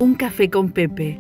Un café con Pepe.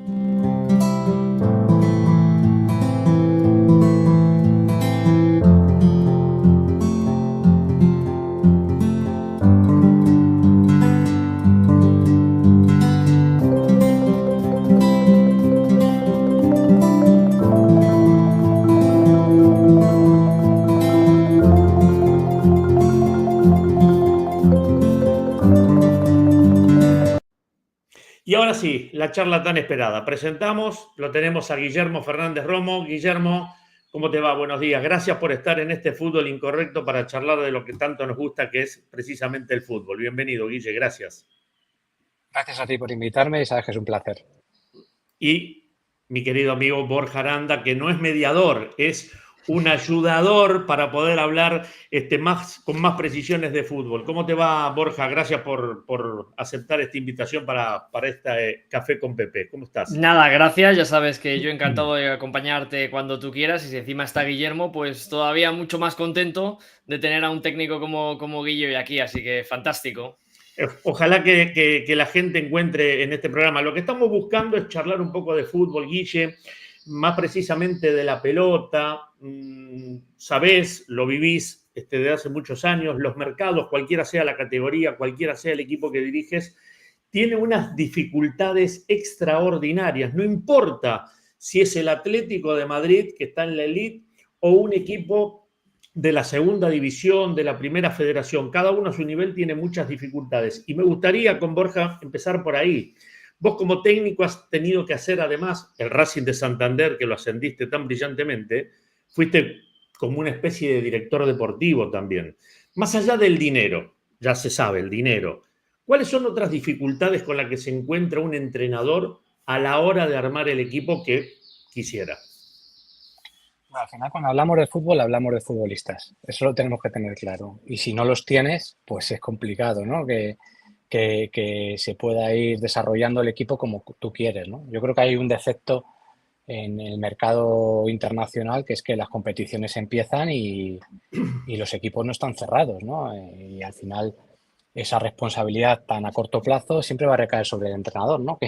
Y ahora sí, la charla tan esperada. Presentamos, lo tenemos a Guillermo Fernández Romo. Guillermo, ¿cómo te va? Buenos días. Gracias por estar en este Fútbol Incorrecto para charlar de lo que tanto nos gusta, que es precisamente el fútbol. Bienvenido, Guille, gracias. Gracias a ti por invitarme y sabes que es un placer. Y mi querido amigo Borja Aranda, que no es mediador, es un ayudador para poder hablar con más precisiones de fútbol. ¿Cómo te va, Borja? Gracias por aceptar esta invitación para este Café con Pepe. ¿Cómo estás? Nada, gracias. Ya sabes que yo encantado de acompañarte cuando tú quieras. Y si encima está Guillermo, pues todavía mucho más contento de tener a un técnico como Guille hoy aquí. Así que fantástico. Ojalá que la gente encuentre en este programa. Lo que estamos buscando es charlar un poco de fútbol, Guille, más precisamente de la pelota. Sabés, lo vivís desde hace muchos años, los mercados, cualquiera sea la categoría, cualquiera sea el equipo que diriges, tiene unas dificultades extraordinarias. No importa si es el Atlético de Madrid, que está en la elite, o un equipo de la segunda división, de la primera federación. Cada uno a su nivel tiene muchas dificultades. Y me gustaría con Borja empezar por ahí. Vos como técnico has tenido que hacer además el Racing de Santander, que lo ascendiste tan brillantemente, fuiste como una especie de director deportivo también. Más allá del dinero, ya se sabe, el dinero. ¿Cuáles son otras dificultades con las que se encuentra un entrenador a la hora de armar el equipo que quisiera? Al final, cuando hablamos de fútbol, hablamos de futbolistas. Eso lo tenemos que tener claro. Y si no los tienes, pues es complicado, ¿no? Que se pueda ir desarrollando el equipo como tú quieres, ¿no? Yo creo que hay un defecto en el mercado internacional, que es que las competiciones empiezan y los equipos no están cerrados, ¿no? Y al final esa responsabilidad tan a corto plazo siempre va a recaer sobre el entrenador, ¿no?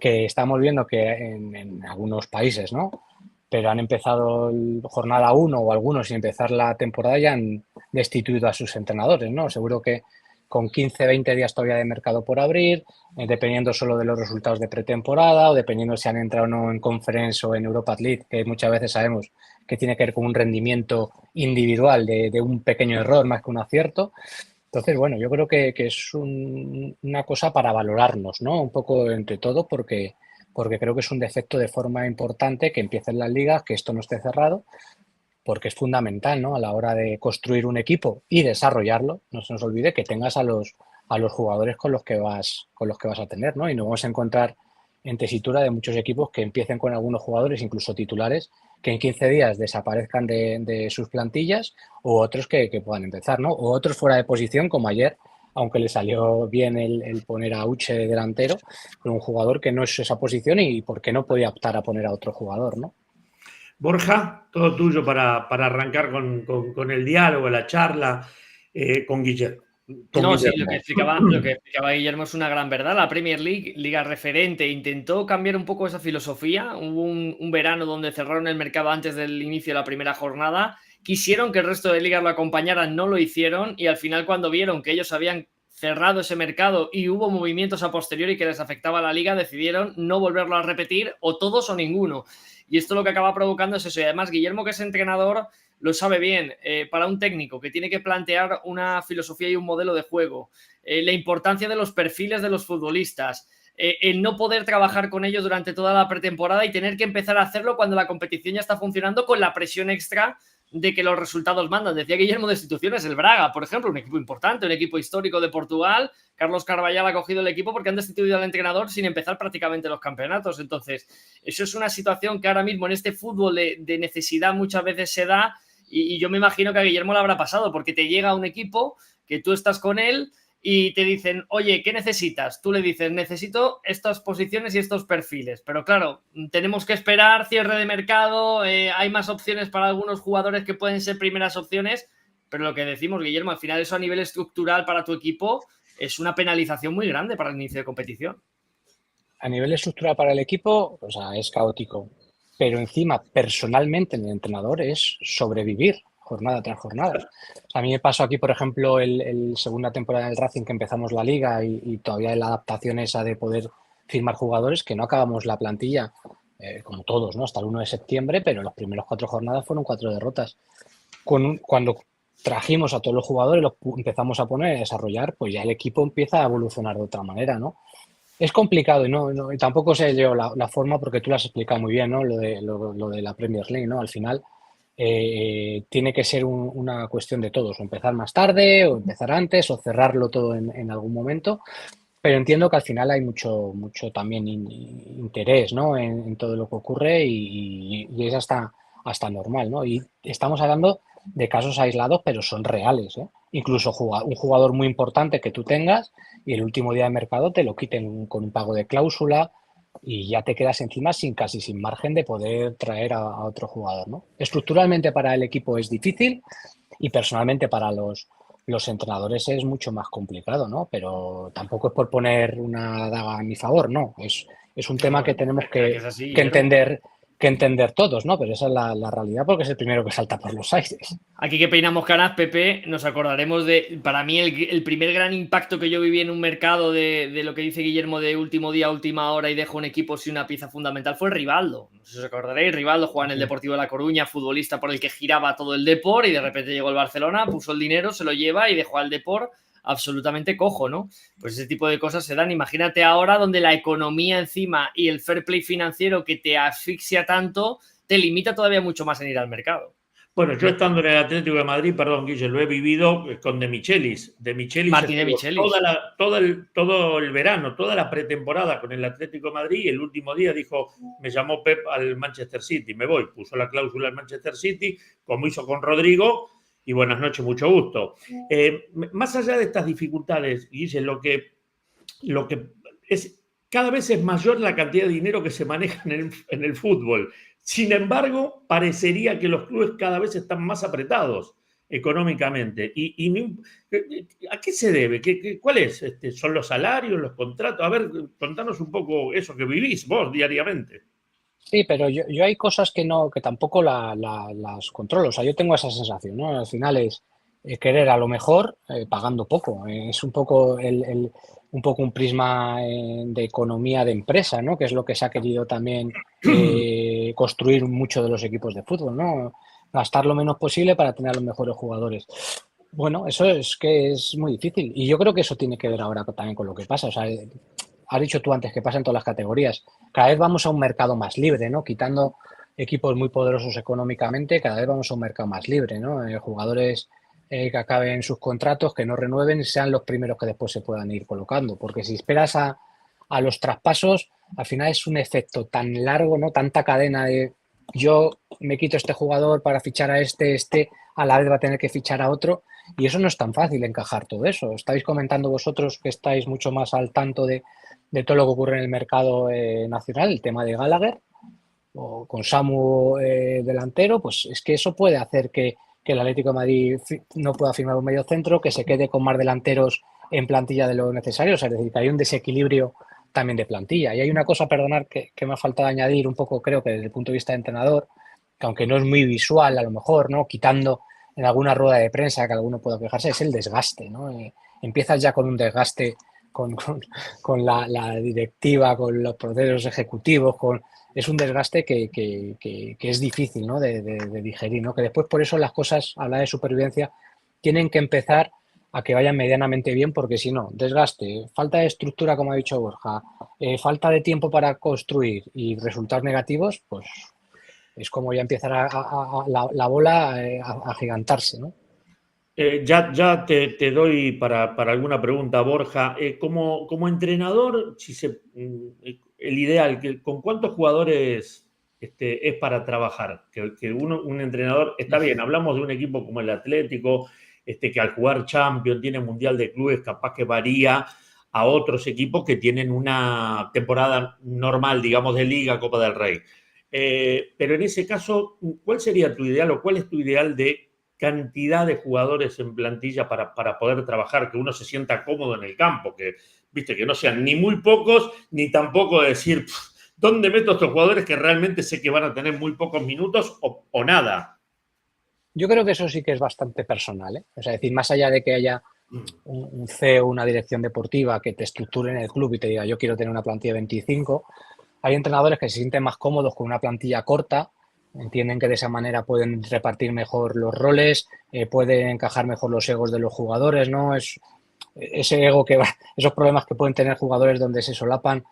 Que estamos viendo que en algunos países, ¿no? Pero han empezado jornada 1 o algunos sin empezar la temporada ya han destituido a sus entrenadores, ¿no? Seguro que con 15, 20 días todavía de mercado por abrir, dependiendo solo de los resultados de pretemporada o dependiendo si han entrado o no en Conference o en Europa League, que muchas veces sabemos que tiene que ver con un rendimiento individual de un pequeño error más que un acierto. Entonces, bueno, yo creo que es una cosa para valorarnos, ¿no? Un poco entre todo porque creo que es un defecto de forma importante que empiecen las ligas, que esto no esté cerrado, porque es fundamental, ¿no? A la hora de construir un equipo y desarrollarlo, no se nos olvide que tengas a los jugadores con los que vas a tener, ¿no? Y nos vamos a encontrar en tesitura de muchos equipos que empiecen con algunos jugadores, incluso titulares, que en 15 días desaparezcan de sus plantillas, o otros que puedan empezar, ¿no? O otros fuera de posición, como ayer, aunque le salió bien el poner a Uche de delantero, con un jugador que no es esa posición y porque no podía optar a poner a otro jugador, ¿no? Borja, todo tuyo para arrancar con el diálogo, la charla con Guillermo. No, sí, lo que explicaba Guillermo es una gran verdad. La Premier League, liga referente, intentó cambiar un poco esa filosofía. Hubo un verano donde cerraron el mercado antes del inicio de la primera jornada. Quisieron que el resto de ligas lo acompañaran, no lo hicieron. Y al final, cuando vieron que ellos habían cerrado ese mercado y hubo movimientos a posteriori que les afectaba a la liga, decidieron no volverlo a repetir, o todos o ninguno. Y esto lo que acaba provocando es eso. Y además, Guillermo, que es entrenador, lo sabe bien. Para un técnico que tiene que plantear una filosofía y un modelo de juego, la importancia de los perfiles de los futbolistas, el no poder trabajar con ellos durante toda la pretemporada y tener que empezar a hacerlo cuando la competición ya está funcionando, con la presión extra de que los resultados mandan. Decía Guillermo de instituciones, el Braga, por ejemplo, un equipo importante, un equipo histórico de Portugal. Carlos Carvallal ha cogido el equipo porque han destituido al entrenador sin empezar prácticamente los campeonatos. Entonces, eso es una situación que ahora mismo en este fútbol de necesidad muchas veces se da, y yo me imagino que a Guillermo le habrá pasado, porque te llega un equipo que tú estás con él y te dicen, oye, ¿qué necesitas? Tú le dices, necesito estas posiciones y estos perfiles. Pero claro, tenemos que esperar cierre de mercado, hay más opciones para algunos jugadores que pueden ser primeras opciones, pero lo que decimos, Guillermo, al final eso a nivel estructural para tu equipo es una penalización muy grande para el inicio de competición. a nivel estructural para el equipo, o sea, es caótico. Pero encima, personalmente, en el entrenador es sobrevivir jornada tras jornada. O sea, a mí me pasó aquí, por ejemplo, el segunda temporada del Racing, que empezamos la liga y todavía la adaptación esa de poder firmar jugadores, que no acabamos la plantilla, como todos, ¿no? Hasta el 1 de septiembre, pero las primeras 4 jornadas fueron 4 derrotas. Cuando trajimos a todos los jugadores, los empezamos a poner a desarrollar, pues ya el equipo empieza a evolucionar de otra manera, ¿no? Es complicado y tampoco sé yo la forma, porque tú lo has explicado muy bien, ¿no? Lo de la Premier League, ¿no? Al final tiene que ser una cuestión de todos, o empezar más tarde, o empezar antes, o cerrarlo todo en algún momento. Pero entiendo que al final hay mucho también interés, ¿no? en todo lo que ocurre y es hasta normal, ¿no? Y estamos hablando de casos aislados, pero son reales, ¿eh? Incluso un jugador muy importante que tú tengas y el último día de mercado te lo quiten con un pago de cláusula y ya te quedas encima casi sin margen de poder traer a otro jugador, ¿no? Estructuralmente para el equipo es difícil y personalmente para los entrenadores es mucho más complicado, ¿no? Pero tampoco es por poner una daga a mi favor, no. Es un tema que tenemos que es así, que entender todos, ¿no? Pero esa es la realidad porque es el primero que salta por los aires. Aquí que peinamos canas, Pepe, nos acordaremos de, para mí, el primer gran impacto que yo viví en un mercado de lo que dice Guillermo de último día, última hora y dejo un equipo sin una pieza fundamental fue Rivaldo. No sé si os acordaréis, Rivaldo jugaba en el Deportivo de La Coruña, futbolista por el que giraba todo el Depor y de repente llegó el Barcelona, puso el dinero, se lo lleva y dejó al Depor absolutamente cojo, ¿no? Pues ese tipo de cosas se dan. Imagínate ahora donde la economía encima y el fair play financiero que te asfixia tanto te limita todavía mucho más en ir al mercado. Bueno, yo estando en el Atlético de Madrid, perdón, Guille, lo he vivido con De Michelis. De Michelis Martín de Michelis. todo el verano, toda la pretemporada con el Atlético de Madrid, y el último día dijo, me llamó Pep al Manchester City, me voy, puso la cláusula al Manchester City, como hizo con Rodrigo, y buenas noches, mucho gusto. Más allá de estas dificultades, Guille, lo que es, cada vez es mayor la cantidad de dinero que se maneja en el fútbol. Sin embargo, parecería que los clubes cada vez están más apretados económicamente. ¿A qué se debe? ¿Cuál es? ¿Son los salarios, los contratos? A ver, contanos un poco eso que vivís vos diariamente. Sí, pero yo hay cosas que tampoco las controlo. O sea, yo tengo esa sensación, ¿no? Al final es querer a lo mejor pagando poco. Es un poco un prisma de economía de empresa, ¿no? Que es lo que se ha querido también construir mucho de los equipos de fútbol, ¿no? Gastar lo menos posible para tener a los mejores jugadores. Bueno, eso es que es muy difícil. Y yo creo que eso tiene que ver ahora también con lo que pasa. O sea, has dicho tú antes que pasa en todas las categorías. Cada vez vamos a un mercado más libre, ¿no? Quitando equipos muy poderosos económicamente, cada vez vamos a un mercado más libre, ¿no? Jugadores que acaben sus contratos, que no renueven, sean los primeros que después se puedan ir colocando. Porque si esperas a los traspasos, al final es un efecto tan largo, ¿no? Tanta cadena de yo me quito este jugador para fichar a este a la vez va a tener que fichar a otro, y eso no es tan fácil encajar todo eso. Estáis comentando vosotros que estáis mucho más al tanto de todo lo que ocurre en el mercado nacional, el tema de Gallagher, o con Samu delantero, pues es que eso puede hacer que el Atlético de Madrid no pueda firmar un medio centro, que se quede con más delanteros en plantilla de lo necesario, o sea, es decir, que hay un desequilibrio también de plantilla. Y hay una cosa, perdonar, que me ha faltado añadir un poco, creo que desde el punto de vista de entrenador, que aunque no es muy visual a lo mejor, ¿no? Quitando en alguna rueda de prensa que alguno pueda quejarse, es el desgaste, ¿no? Empiezas ya con un desgaste con la directiva, con los procesos ejecutivos, es un desgaste que es difícil, ¿no? de digerir, ¿no? Que después por eso las cosas, hablar de supervivencia, tienen que empezar a que vayan medianamente bien, porque si no, desgaste, falta de estructura, como ha dicho Borja, falta de tiempo para construir y resultados negativos, pues es como ya empieza la bola a agigantarse, ¿no? Ya te doy para alguna pregunta, Borja. Como entrenador, el ideal, ¿con cuántos jugadores es para trabajar? Que un entrenador, está bien, hablamos de un equipo como el Atlético, que al jugar Champions, tiene Mundial de Clubes, capaz que varía a otros equipos que tienen una temporada normal, digamos, de Liga, Copa del Rey. Pero en ese caso, ¿cuál sería tu ideal o cuál es tu ideal de cantidad de jugadores en plantilla para poder trabajar, que uno se sienta cómodo en el campo, que viste, que no sean ni muy pocos, ni tampoco decir, ¿dónde meto a estos jugadores que realmente sé que van a tener muy pocos minutos o nada? Yo creo que eso sí que es bastante personal, ¿eh? O sea, es decir, más allá de que haya un CEO, una dirección deportiva que te estructure en el club y te diga, yo quiero tener una plantilla de 25, hay entrenadores que se sienten más cómodos con una plantilla corta, entienden que de esa manera pueden repartir mejor los roles, pueden encajar mejor los egos de los jugadores, ¿no? Es ese ego que va, esos problemas que pueden tener jugadores donde se solapan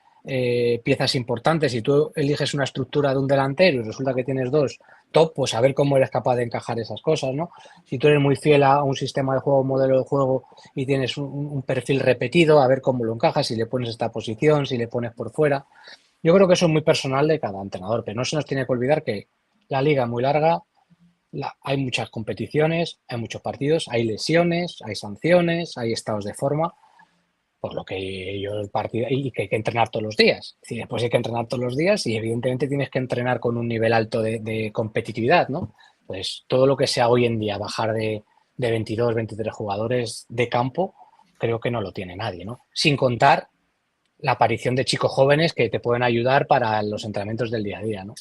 piezas importantes. Si tú eliges una estructura de un delantero y resulta que tienes dos top, pues a ver cómo eres capaz de encajar esas cosas, ¿no? Si tú eres muy fiel a un sistema de juego, un modelo de juego y tienes un perfil repetido, a ver cómo lo encajas, si le pones esta posición, si le pones por fuera. Yo creo que eso es muy personal de cada entrenador, pero no se nos tiene que olvidar que la liga es muy larga, hay muchas competiciones, hay muchos partidos, hay lesiones, hay sanciones, hay estados de forma, por lo que yo el partido y que hay que entrenar todos los días. Es decir, después hay que entrenar todos los días y evidentemente tienes que entrenar con un nivel alto de competitividad, ¿no? Pues todo lo que sea hoy en día bajar de 22, 23 jugadores de campo, creo que no lo tiene nadie, ¿no? Sin contar la aparición de chicos jóvenes que te pueden ayudar para los entrenamientos del día a día, ¿no?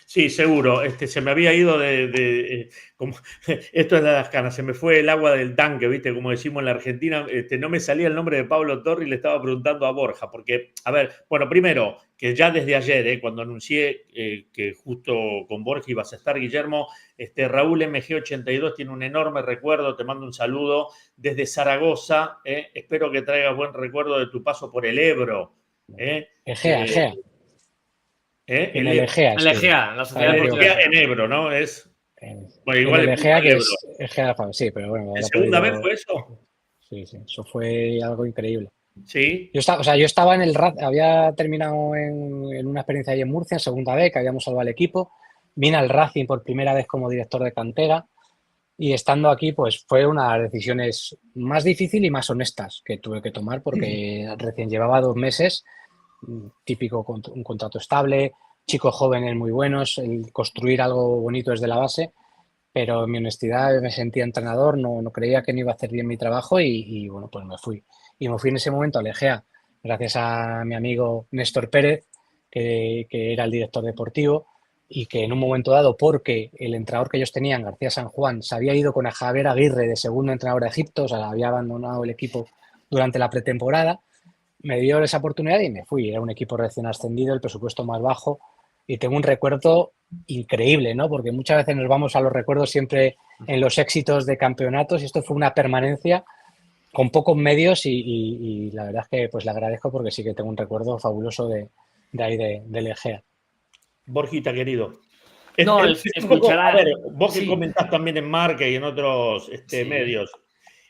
Sí, seguro. Se me había ido como, esto es de las canas, se me fue el agua del tanque, ¿viste? Como decimos en la Argentina, no me salía el nombre de Pablo Torri y le estaba preguntando a Borja, porque, a ver, bueno, primero, que ya desde ayer, cuando anuncié que justo con Borja ibas a estar, Guillermo, Raúl MG82 tiene un enorme recuerdo, te mando un saludo desde Zaragoza, espero que traigas buen recuerdo de tu paso por el Ebro. Egea. En el El Egea, El estuve. Egea, la Sociedad Sabía Deportiva Egea Egea. en Ebro, ¿no? Bueno, En igual el le puso Egea, al que Ebro. es Egea, sí, pero bueno, ¿En habrá segunda vez podido. fue eso? Sí, eso fue algo increíble. Sí. Yo estaba en el Racing, había terminado en una experiencia ahí en Murcia, en segunda vez, que habíamos salvado al equipo. Vine al Racing por primera vez como director de cantera y estando aquí, pues fue una de las decisiones más difíciles y más honestas que tuve que tomar porque recién llevaba 2 meses, típico un contrato estable, chicos jóvenes muy buenos, el construir algo bonito desde la base, pero en mi honestidad me sentía entrenador, no creía que no iba a hacer bien mi trabajo y bueno, pues me fui. Y me fui en ese momento a Legea, gracias a mi amigo Néstor Pérez, que era el director deportivo y que en un momento dado, porque el entrenador que ellos tenían, García San Juan, se había ido con a Javier Aguirre de segundo entrenador de Egipto, o sea, había abandonado el equipo durante la pretemporada, me dio esa oportunidad y me fui. Era un equipo recién ascendido, el presupuesto más bajo y tengo un recuerdo increíble, ¿no? Porque muchas veces nos vamos a los recuerdos siempre en los éxitos de campeonatos y esto fue una permanencia con pocos medios y la verdad es que pues le agradezco porque sí que tengo un recuerdo fabuloso de ahí del Egea. Borjita, querido. No, Es un poco, a ver, vos que sí. comentás también en Marca y en otros Sí. medios,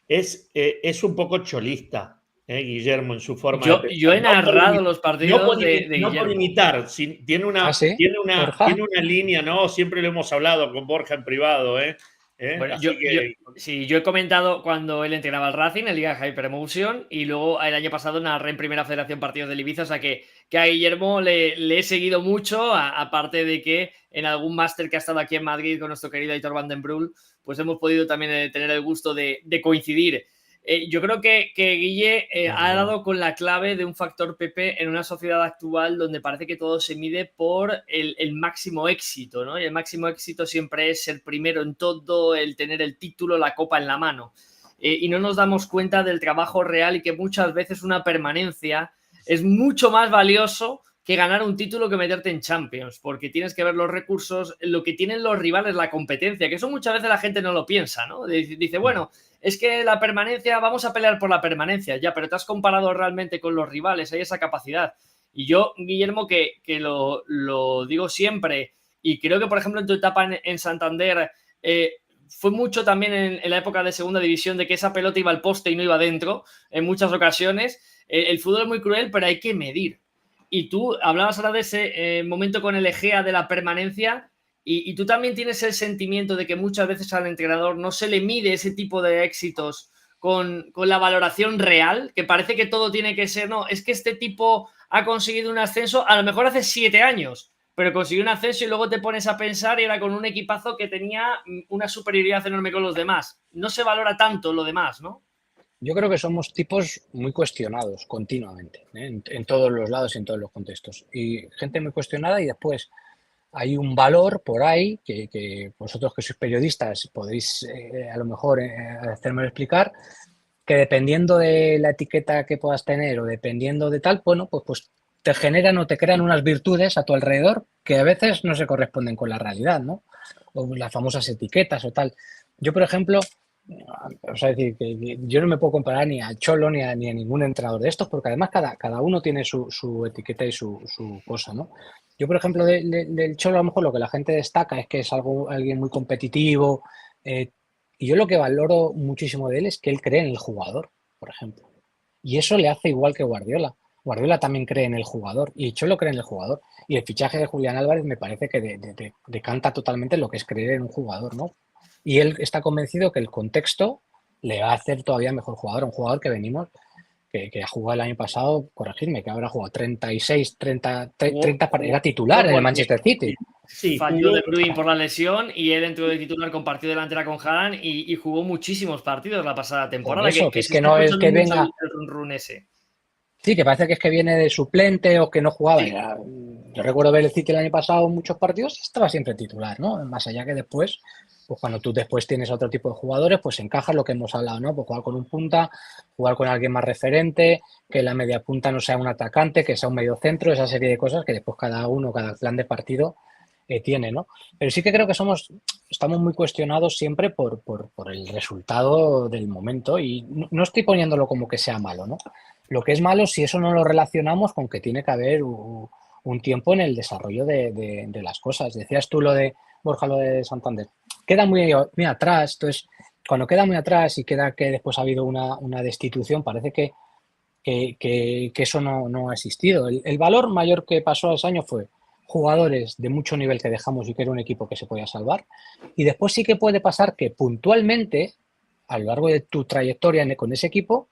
es un poco cholista, Guillermo, en su forma de Yo pensar. he narrado los partidos de No por Guillermo. imitar, tiene ¿Ah, sí? ¿Borja? tiene una línea, ¿no? Siempre lo hemos hablado con Borja en privado, Bueno, Así que yo he comentado cuando él entrenaba al Racing en Liga Hypermotion y luego el año pasado narré en Primera Federación partidos del Ibiza, o sea que a Guillermo le he seguido mucho, aparte de que en algún máster que ha estado aquí en Madrid con nuestro querido Aitor Van den Brul, pues hemos podido también tener el gusto de coincidir. Yo creo que Guille ha dado con la clave de un factor Pepe en una sociedad actual donde parece que todo se mide por el máximo éxito, ¿no? Y el máximo éxito siempre es ser primero en todo, el tener el título, la copa en la mano. Y no nos damos cuenta del trabajo real y que muchas veces una permanencia es mucho más valioso que ganar un título que meterte en Champions, porque tienes que ver los recursos, lo que tienen los rivales, la competencia, que eso muchas veces la gente no lo piensa, ¿no? Dice, bueno, es que la permanencia, vamos a pelear por la permanencia, ya, pero te has comparado realmente con los rivales, hay esa capacidad. Y yo, Guillermo, que lo digo siempre, y creo que, por ejemplo, en tu etapa en Santander, fue mucho también en la época de segunda división de que esa pelota iba al poste y no iba dentro, en muchas ocasiones. El fútbol es muy cruel, pero hay que medir. Y tú hablabas ahora de ese momento con el Egea de la permanencia y tú también tienes el sentimiento de que muchas veces al entrenador no se le mide ese tipo de éxitos con la valoración real, que parece que todo tiene que ser, no, es que este tipo ha conseguido un ascenso, a lo mejor hace 7 años, pero consiguió un ascenso y luego te pones a pensar y era con un equipazo que tenía una superioridad enorme con los demás. No se valora tanto lo demás, ¿no? Yo creo que somos tipos muy cuestionados continuamente, ¿eh? En todos los lados y en todos los contextos. Y gente muy cuestionada y después hay un valor por ahí que vosotros que sois periodistas podéis a lo mejor hacerme explicar, que dependiendo de la etiqueta que puedas tener o dependiendo de tal, bueno, pues te generan o te crean unas virtudes a tu alrededor que a veces no se corresponden con la realidad, ¿no? O las famosas etiquetas o tal. Yo, por ejemplo, o sea, decir, que yo no me puedo comparar ni a Cholo ni a ningún entrenador de estos, porque además cada uno tiene su etiqueta y su cosa, ¿no? Yo, por ejemplo, del Cholo, a lo mejor lo que la gente destaca es que es alguien muy competitivo. Y yo lo que valoro muchísimo de él es que él cree en el jugador, por ejemplo. Y eso le hace igual que Guardiola. Guardiola también cree en el jugador y Cholo cree en el jugador. Y el fichaje de Julián Álvarez me parece que decanta totalmente lo que es creer en un jugador, ¿no? Y él está convencido que el contexto le va a hacer todavía mejor jugador. Un jugador que venimos, que ha jugado el año pasado, corregirme, que habrá jugado 36, 30 era titular en el Manchester City. Sí, falló De Bruyne por la lesión y él entró de titular, compartió delantera con Haaland y jugó muchísimos partidos la pasada temporada. Por eso, que es se que está no es que escuchando mucho venga. el run ese. Sí, que parece que es que viene de suplente o que no jugaba. Sí. Yo recuerdo ver el City el año pasado en muchos partidos, estaba siempre titular, ¿no? Más allá que después, pues cuando tú después tienes otro tipo de jugadores, pues encajas lo que hemos hablado, ¿no? Pues jugar con un punta, jugar con alguien más referente, que la media punta no sea un atacante, que sea un medio centro, esa serie de cosas que después cada plan de partido tiene, ¿no? Pero sí que creo que estamos muy cuestionados siempre por el resultado del momento y no estoy poniéndolo como que sea malo, ¿no? Lo que es malo si eso no lo relacionamos con que tiene que haber un tiempo en el desarrollo de las cosas. Decías tú lo de Borja, lo de Santander. Queda muy atrás, entonces cuando queda muy atrás y queda que después ha habido una destitución, parece que eso no ha existido. El valor mayor que pasó ese año fue jugadores de mucho nivel que dejamos y que era un equipo que se podía salvar. Y después sí que puede pasar que puntualmente, a lo largo de tu trayectoria con ese equipo,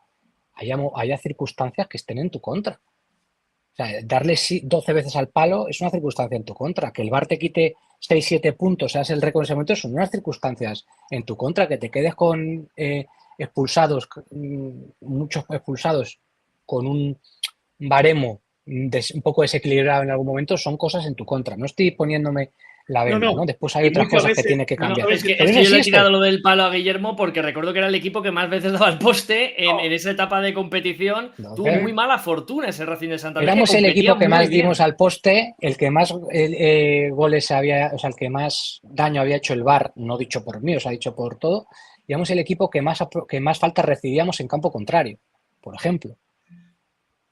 haya circunstancias que estén en tu contra. O sea, darle 12 veces al palo es una circunstancia en tu contra. Que el VAR te quite 6-7 puntos, seas el récord en ese momento, son unas circunstancias en tu contra. Que te quedes con expulsados, muchos expulsados, con un baremo un poco desequilibrado en algún momento, son cosas en tu contra. No estoy poniéndome la venda, ¿no? Después hay otras cosas que tiene que cambiar. Es que yo le he tirado lo del palo a Guillermo porque recuerdo que era el equipo que más veces daba el poste en esa etapa de competición. Tuvo muy mala fortuna ese Racing de Santander. Éramos el equipo que más dimos al poste, el que más goles había, o sea, el que más daño había hecho el VAR, no dicho por mí, o sea, dicho por todo. Y éramos el equipo que más faltas recibíamos en campo contrario, por ejemplo.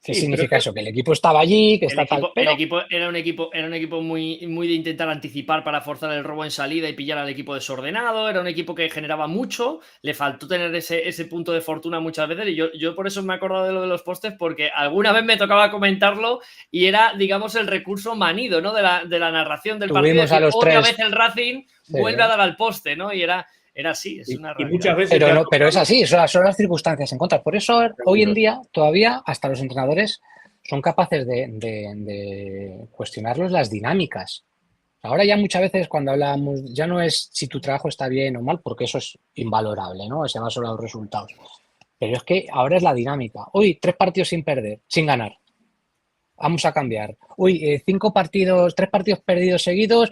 ¿Qué significa eso? Que el equipo estaba allí, que está tal. Pero... El equipo era un equipo muy de intentar anticipar para forzar el robo en salida y pillar al equipo desordenado. Era un equipo que generaba mucho. Le faltó tener ese punto de fortuna muchas veces. Y yo por eso me he acordado de lo de los postes, porque alguna vez me tocaba comentarlo y era, digamos, el recurso manido, ¿no? De la narración del partido. Tuvimos a los otra tres. vez el Racing vuelve a dar al poste, ¿no? Y era así, es una realidad. Y muchas veces pero es así, son las circunstancias en contra. Por eso hoy en día todavía hasta los entrenadores son capaces de cuestionarlos las dinámicas. Ahora ya muchas veces cuando hablamos, ya no es si tu trabajo está bien o mal, porque eso es invalorable, ¿no? Se va sobre los resultados. Pero es que ahora es la dinámica. Hoy 3 partidos sin perder, sin ganar. Vamos a cambiar. Uy, 3 partidos perdidos seguidos.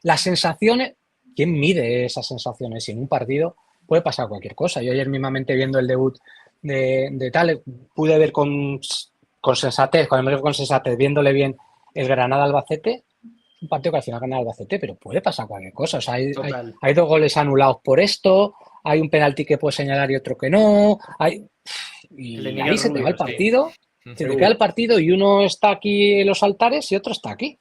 Las sensaciones... ¿Quién mide esas sensaciones? Y en un partido puede pasar cualquier cosa. Yo ayer mismamente viendo el debut de tal, pude ver con sensatez, viéndole bien el Granada-Albacete, un partido que al final gana Albacete, pero puede pasar cualquier cosa. O sea, hay 2 goles anulados por esto, hay un penalti que puede señalar y otro que no. Y ahí se te va el partido, se te queda el partido y uno está aquí en los altares y otro está aquí.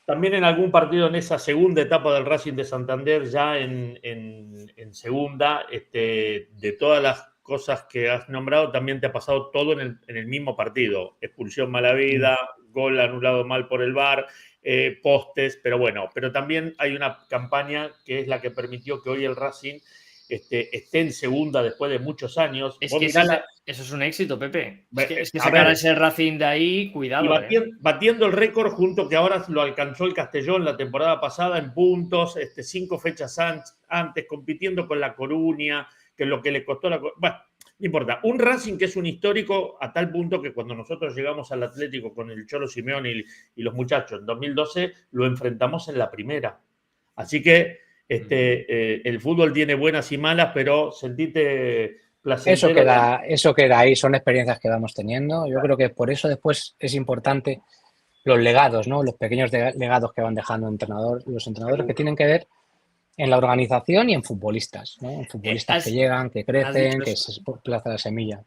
También en algún partido en esa segunda etapa del Racing de Santander, ya en segunda, de todas las cosas que has nombrado, también te ha pasado todo en el mismo partido. Expulsión mala vida, gol anulado mal por el VAR, postes, pero también hay una campaña que es la que permitió que hoy el Racing esté en segunda después de muchos años. Es que eso es un éxito, Pepe. Es que sacar a ese Racing de ahí, cuidado. Y batiendo el récord junto que ahora lo alcanzó el Castellón la temporada pasada en puntos, 5 fechas antes, compitiendo con La Coruña, que es lo que le costó No importa. Un Racing que es un histórico a tal punto que cuando nosotros llegamos al Atlético con el Cholo Simeone y los muchachos en 2012, lo enfrentamos en la primera. Así que el fútbol tiene buenas y malas, pero sentite placentero. Eso queda ahí, son experiencias que vamos teniendo. Yo creo que por eso después es importante los legados, ¿no? Los pequeños legados que van dejando los entrenadores que tienen que ver en la organización y en futbolistas, ¿no? En futbolistas que llegan, que crecen, que se plaza la semilla.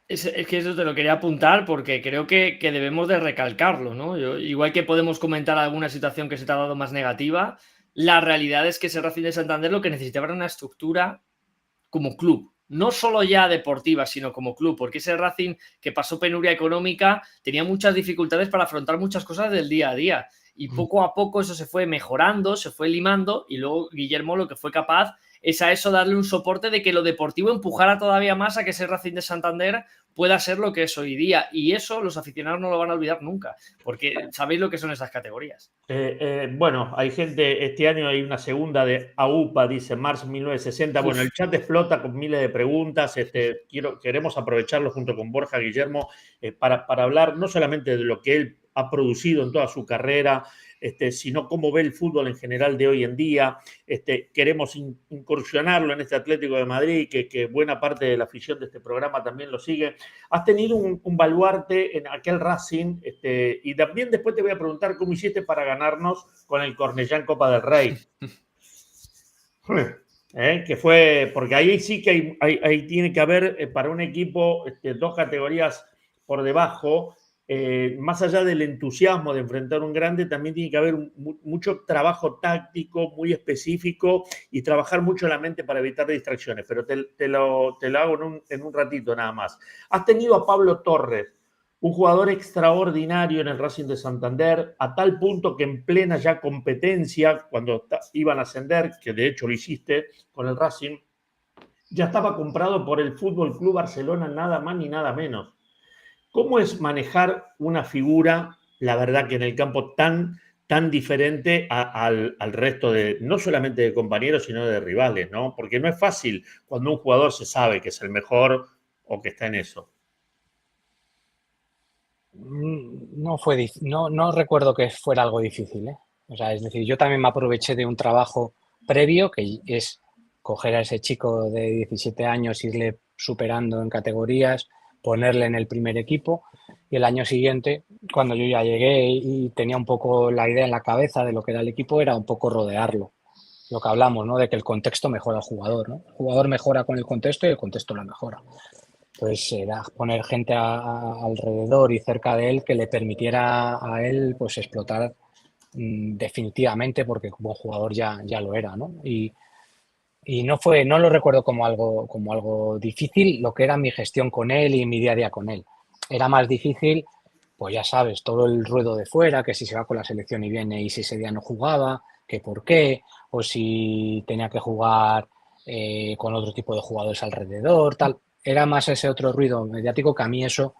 Es que eso te lo quería apuntar porque creo que debemos de recalcarlo, ¿no? Igual que podemos comentar alguna situación que se te ha dado más negativa, la realidad es que ese Racing de Santander lo que necesitaba era una estructura como club. No solo ya deportiva, sino como club, porque ese Racing que pasó penuria económica tenía muchas dificultades para afrontar muchas cosas del día a día. Y poco a poco eso se fue mejorando, se fue limando, y luego Guillermo lo que fue capaz es a eso darle un soporte de que lo deportivo empujara todavía más a que ese Racing de Santander pueda ser lo que es hoy día. Y eso los aficionados no lo van a olvidar nunca, porque sabéis lo que son esas categorías. Bueno, hay gente, este año hay una segunda de AUPA, dice marzo 1960. Bueno, el chat explota con miles de preguntas. Queremos aprovecharlo junto con Borja Guillermo para hablar no solamente de lo que él ha producido en toda su carrera, sino cómo ve el fútbol en general de hoy en día. Queremos incursionarlo en este Atlético de Madrid, que buena parte de la afición de este programa también lo sigue. Has tenido un baluarte en aquel Racing, y también después te voy a preguntar cómo hiciste para ganarnos con el Cornellán Copa del Rey. Que fue, porque ahí sí que ahí tiene que haber para un equipo dos categorías por debajo. Más allá del entusiasmo de enfrentar un grande, también tiene que haber mucho trabajo táctico muy específico y trabajar mucho la mente para evitar distracciones, pero te lo hago en un ratito nada más. Has tenido a Pablo Torres, un jugador extraordinario en el Racing de Santander, a tal punto que en plena ya competencia, cuando iban a ascender, que de hecho lo hiciste con el Racing, ya estaba comprado por el Fútbol Club Barcelona, nada más ni nada menos. ¿Cómo es manejar una figura, la verdad que en el campo tan diferente al resto de, no solamente de compañeros, sino de rivales, ¿no? Porque no es fácil cuando un jugador se sabe que es el mejor o que está en eso. No recuerdo que fuera algo difícil, ¿eh? O sea, es decir, yo también me aproveché de un trabajo previo, que es coger a ese chico de 17 años, irle superando en categorías, ponerle en el primer equipo, y el año siguiente, cuando yo ya llegué y tenía un poco la idea en la cabeza de lo que era el equipo, era un poco rodearlo. Lo que hablamos, ¿no? De que el contexto mejora al jugador, ¿no? El jugador mejora con el contexto y el contexto lo mejora. Pues era poner gente alrededor y cerca de él que le permitiera a él pues explotar definitivamente, porque como jugador ya lo era, ¿no? Y no lo recuerdo como algo difícil, lo que era mi gestión con él y mi día a día con él. Era más difícil, pues ya sabes, todo el ruedo de fuera, que si se va con la selección y viene y si ese día no jugaba, que por qué, o si tenía que jugar con otro tipo de jugadores alrededor, tal. Era más ese otro ruido mediático que a mí eso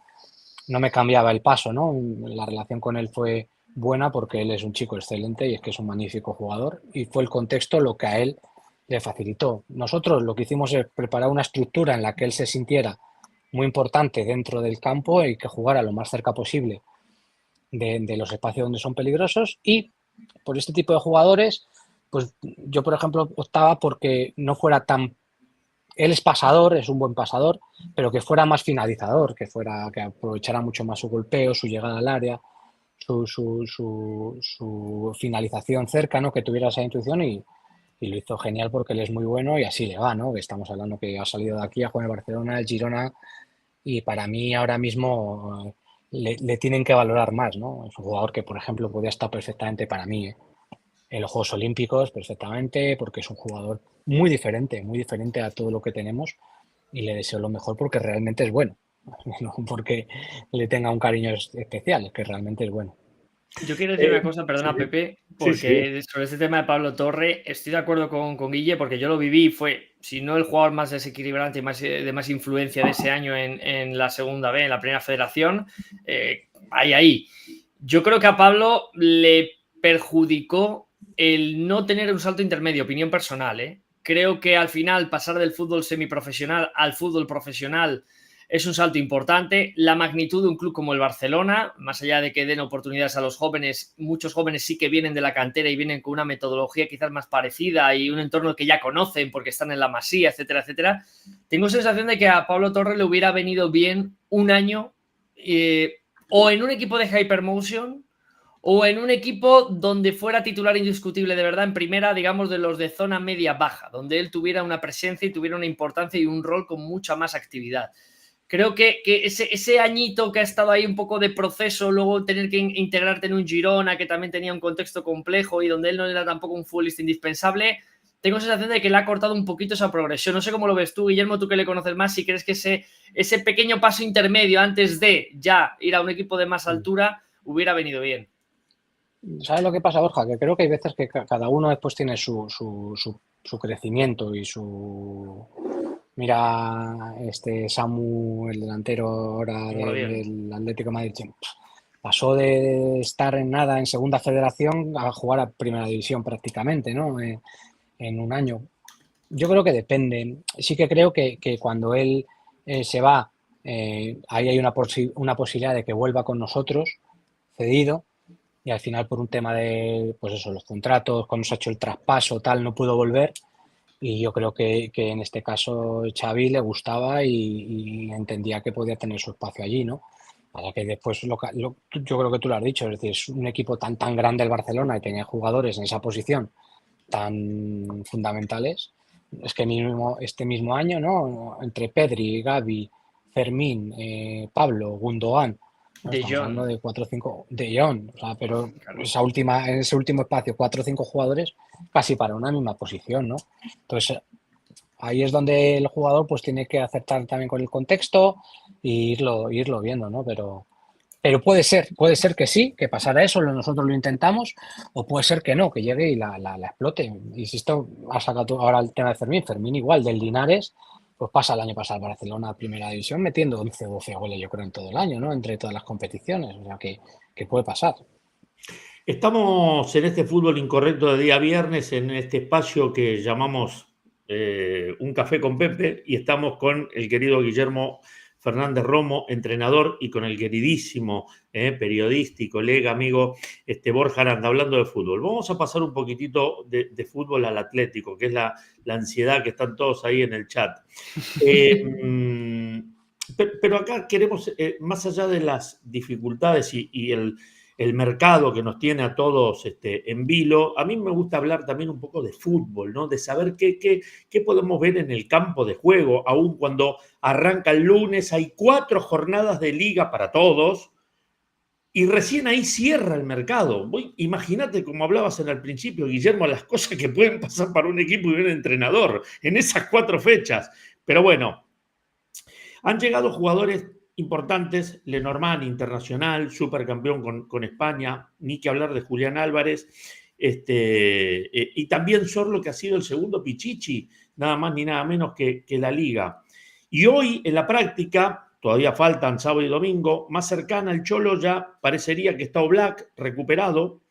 no me cambiaba el paso, ¿no? La relación con él fue buena porque él es un chico excelente y es que es un magnífico jugador, y fue el contexto lo que a él le facilitó. Nosotros lo que hicimos es preparar una estructura en la que él se sintiera muy importante dentro del campo y que jugara lo más cerca posible de los espacios donde son peligrosos, y por este tipo de jugadores, pues yo, por ejemplo, optaba porque no fuera tan... Él es pasador, es un buen pasador, pero que fuera más finalizador, que aprovechara mucho más su golpeo, su llegada al área, su finalización cerca, ¿no? Que tuviera esa intuición, y lo hizo genial porque él es muy bueno y así le va, ¿no? Que estamos hablando que ha salido de aquí a jugar en Barcelona, el Girona, y para mí ahora mismo le tienen que valorar más, ¿no? Es un jugador que, por ejemplo, podría estar perfectamente para mí, en los Juegos Olímpicos perfectamente, porque es un jugador muy diferente a todo lo que tenemos, y le deseo lo mejor porque realmente es bueno, no porque le tenga un cariño especial, es que realmente es bueno. Yo quiero decir una cosa, perdona, Sí, Pepe, porque sí. sobre este tema de Pablo Torre estoy de acuerdo con Guille, porque yo lo viví, fue, si no el jugador más desequilibrante y de más influencia de ese año en la segunda B, en la primera federación, ahí. Yo creo que a Pablo le perjudicó el no tener un salto intermedio, opinión personal, Creo que al final pasar del fútbol semiprofesional al fútbol profesional es un salto importante. La magnitud de un club como el Barcelona, más allá de que den oportunidades a los jóvenes, muchos jóvenes sí que vienen de la cantera y vienen con una metodología quizás más parecida y un entorno que ya conocen porque están en la Masía, etcétera, etcétera. Tengo sensación de que a Pablo Torre le hubiera venido bien un año o en un equipo de Hypermotion o en un equipo donde fuera titular indiscutible de verdad en primera, digamos, de los de zona media-baja, donde él tuviera una presencia y tuviera una importancia y un rol con mucha más actividad. Creo que ese añito que ha estado ahí un poco de proceso, luego tener que integrarte en un Girona que también tenía un contexto complejo y donde él no era tampoco un futbolista indispensable, tengo sensación de que le ha cortado un poquito esa progresión. No sé cómo lo ves tú, Guillermo, tú que le conoces más, si crees que ese pequeño paso intermedio antes de ya ir a un equipo de más altura hubiera venido bien. ¿Sabes lo que pasa, Borja? Que creo que hay veces que cada uno después tiene su crecimiento y su... Mira, Samu, el delantero ahora del Atlético de Madrid, pasó de estar en nada en segunda federación a jugar a primera división prácticamente, ¿no? En un año. Yo creo que depende. Sí que creo que cuando él se va, ahí hay una posibilidad de que vuelva con nosotros, cedido. Y al final por un tema de, pues eso, los contratos, cuando se ha hecho el traspaso, tal, no pudo volver. Y yo creo que en este caso Xavi le gustaba y entendía que podía tener su espacio allí, ¿no? Para que después, yo creo que tú lo has dicho, es decir, es un equipo tan grande el Barcelona y tenía jugadores en esa posición tan fundamentales. Es que este mismo año, ¿no? Entre Pedri, Gavi, Fermín, Pablo, Gundogan, ¿no? Estamos hablando de 4 o 5 de Jong, o sea, pero en ese último espacio, 4 o 5 jugadores casi para una misma posición, ¿no? Entonces, ahí es donde el jugador pues tiene que acertar también con el contexto e irlo viendo, ¿no? Pero puede ser que sí, que pasara eso, nosotros lo intentamos, o puede ser que no, que llegue y la explote. Insisto, has sacado tú ahora el tema de Fermín igual, del Linares, pues pasa el año pasado al Barcelona a Primera División metiendo 11 o 12 goles, yo creo, en todo el año, ¿no? Entre todas las competiciones, o sea que puede pasar. Estamos en este fútbol incorrecto de día viernes, en este espacio que llamamos Un Café con Pepe, y estamos con el querido Guillermo Fernández Romo, entrenador, y con el queridísimo periodista y colega, amigo Borja Aranda, hablando de fútbol. Vamos a pasar un poquitito de fútbol al Atlético, que es la ansiedad que están todos ahí en el chat. Pero acá queremos, más allá de las dificultades y el mercado que nos tiene a todos en vilo, a mí me gusta hablar también un poco de fútbol, ¿no? De saber qué podemos ver en el campo de juego, aun cuando arranca el lunes, hay 4 jornadas de liga para todos, y recién ahí cierra el mercado. Imagínate, como hablabas en el principio, Guillermo, las cosas que pueden pasar para un equipo y un entrenador en esas 4 fechas. Pero bueno, han llegado jugadores importantes, Lenormand, internacional, supercampeón con España, ni que hablar de Julián Álvarez, y también Sorlo, que ha sido el segundo Pichichi, nada más ni nada menos que la Liga. Y hoy, en la práctica, todavía faltan sábado y domingo, más cercana al Cholo ya parecería que está Oblak recuperado,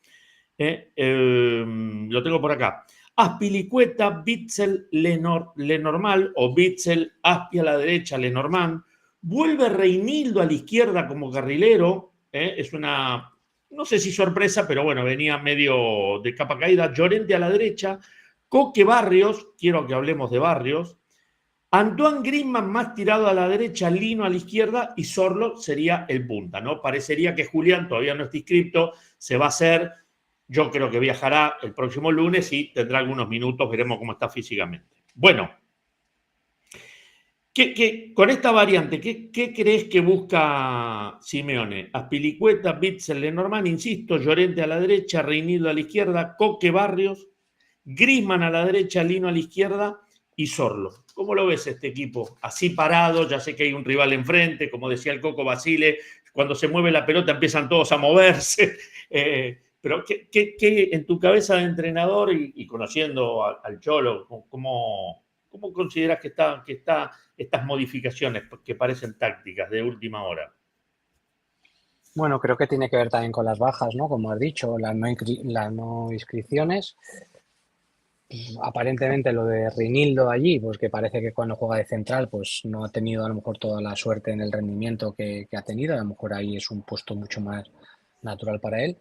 lo tengo por acá. Azpilicueta, Witsel, Lenormand, o Witsel, Aspi a la derecha, Lenormand. Vuelve Reinildo a la izquierda como carrilero. Es una, no sé si sorpresa, pero bueno, venía medio de capa caída. Llorente a la derecha. Coque Barrios, quiero que hablemos de Barrios. Antoine Griezmann más tirado a la derecha, Lino a la izquierda y Sorlo sería el punta, ¿no? Parecería que Julián todavía no está inscripto, se va a hacer. Yo creo que viajará el próximo lunes y tendrá algunos minutos, veremos cómo está físicamente. Bueno, con esta variante, ¿qué crees que busca Simeone? Azpilicueta, Witsel, Lenormand, insisto, Llorente a la derecha, Reinildo a la izquierda, Coque Barrios, Griezmann a la derecha, Lino a la izquierda y Sorlo. ¿Cómo lo ves este equipo? Así parado, ya sé que hay un rival enfrente, como decía el Coco Basile, cuando se mueve la pelota empiezan todos a moverse. Pero ¿qué en tu cabeza de entrenador y conociendo al Cholo, ¿cómo consideras que está estas modificaciones que parecen tácticas de última hora? Bueno, creo que tiene que ver también con las bajas, ¿no? Como has dicho, las no inscripciones. aparentemente lo de Reinildo allí, pues que parece que cuando juega de central, pues no ha tenido a lo mejor toda la suerte en el rendimiento que ha tenido. A lo mejor ahí es un puesto mucho más natural para él.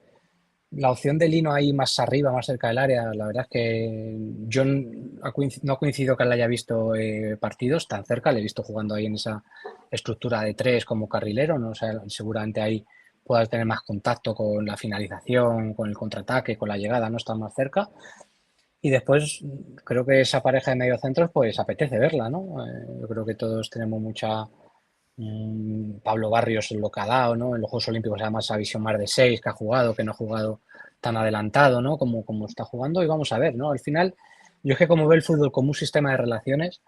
La opción de Lino ahí más arriba, más cerca del área, la verdad es que yo no coincido que le haya visto partidos tan cerca, le he visto jugando ahí en esa estructura de tres como carrilero, ¿no? O sea, seguramente ahí puedas tener más contacto con la finalización, con el contraataque, con la llegada, no estar más cerca. Y después creo que esa pareja de mediocentros pues apetece verla, ¿no? Yo creo que todos tenemos mucha... Pablo Barrios en lo que ha dado, ¿no? En los Juegos Olímpicos además esa visión más de 6 que ha jugado, que no ha jugado tan adelantado, ¿no? Como está jugando y vamos a ver, ¿no? Al final, yo es que como veo el fútbol como un sistema de relaciones,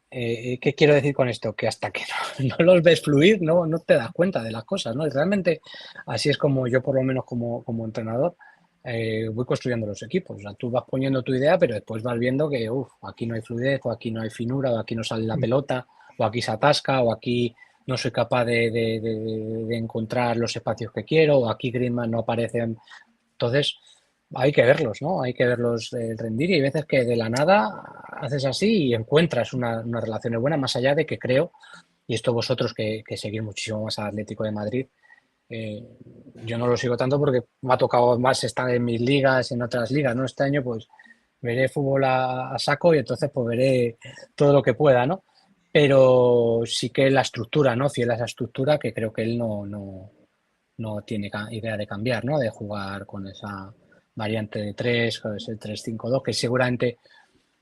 ¿qué quiero decir con esto? Que hasta que no los ves fluir, no te das cuenta de las cosas, ¿no? Y realmente así es como yo, por lo menos como entrenador, voy construyendo los equipos. O sea, tú vas poniendo tu idea, pero después vas viendo que, aquí no hay fluidez, o aquí no hay finura, o aquí no sale la pelota, o aquí se atasca, o aquí no soy capaz de encontrar los espacios que quiero, o aquí Griezmann no aparece. Entonces, hay que verlos, ¿no? Hay que verlos rendir y hay veces que de la nada haces así y encuentras unas relaciones buenas, más allá de que creo, y esto vosotros que seguís muchísimo más al Atlético de Madrid, eh, yo no lo sigo tanto porque me ha tocado más estar en mis ligas, en otras ligas, ¿no? Este año pues veré fútbol a saco y entonces pues veré todo lo que pueda, ¿no? Pero sí que la estructura, ¿no? Fiel a esa estructura que creo que él no tiene idea de cambiar, ¿no? De jugar con esa variante de 3, con ese 3-5-2, que seguramente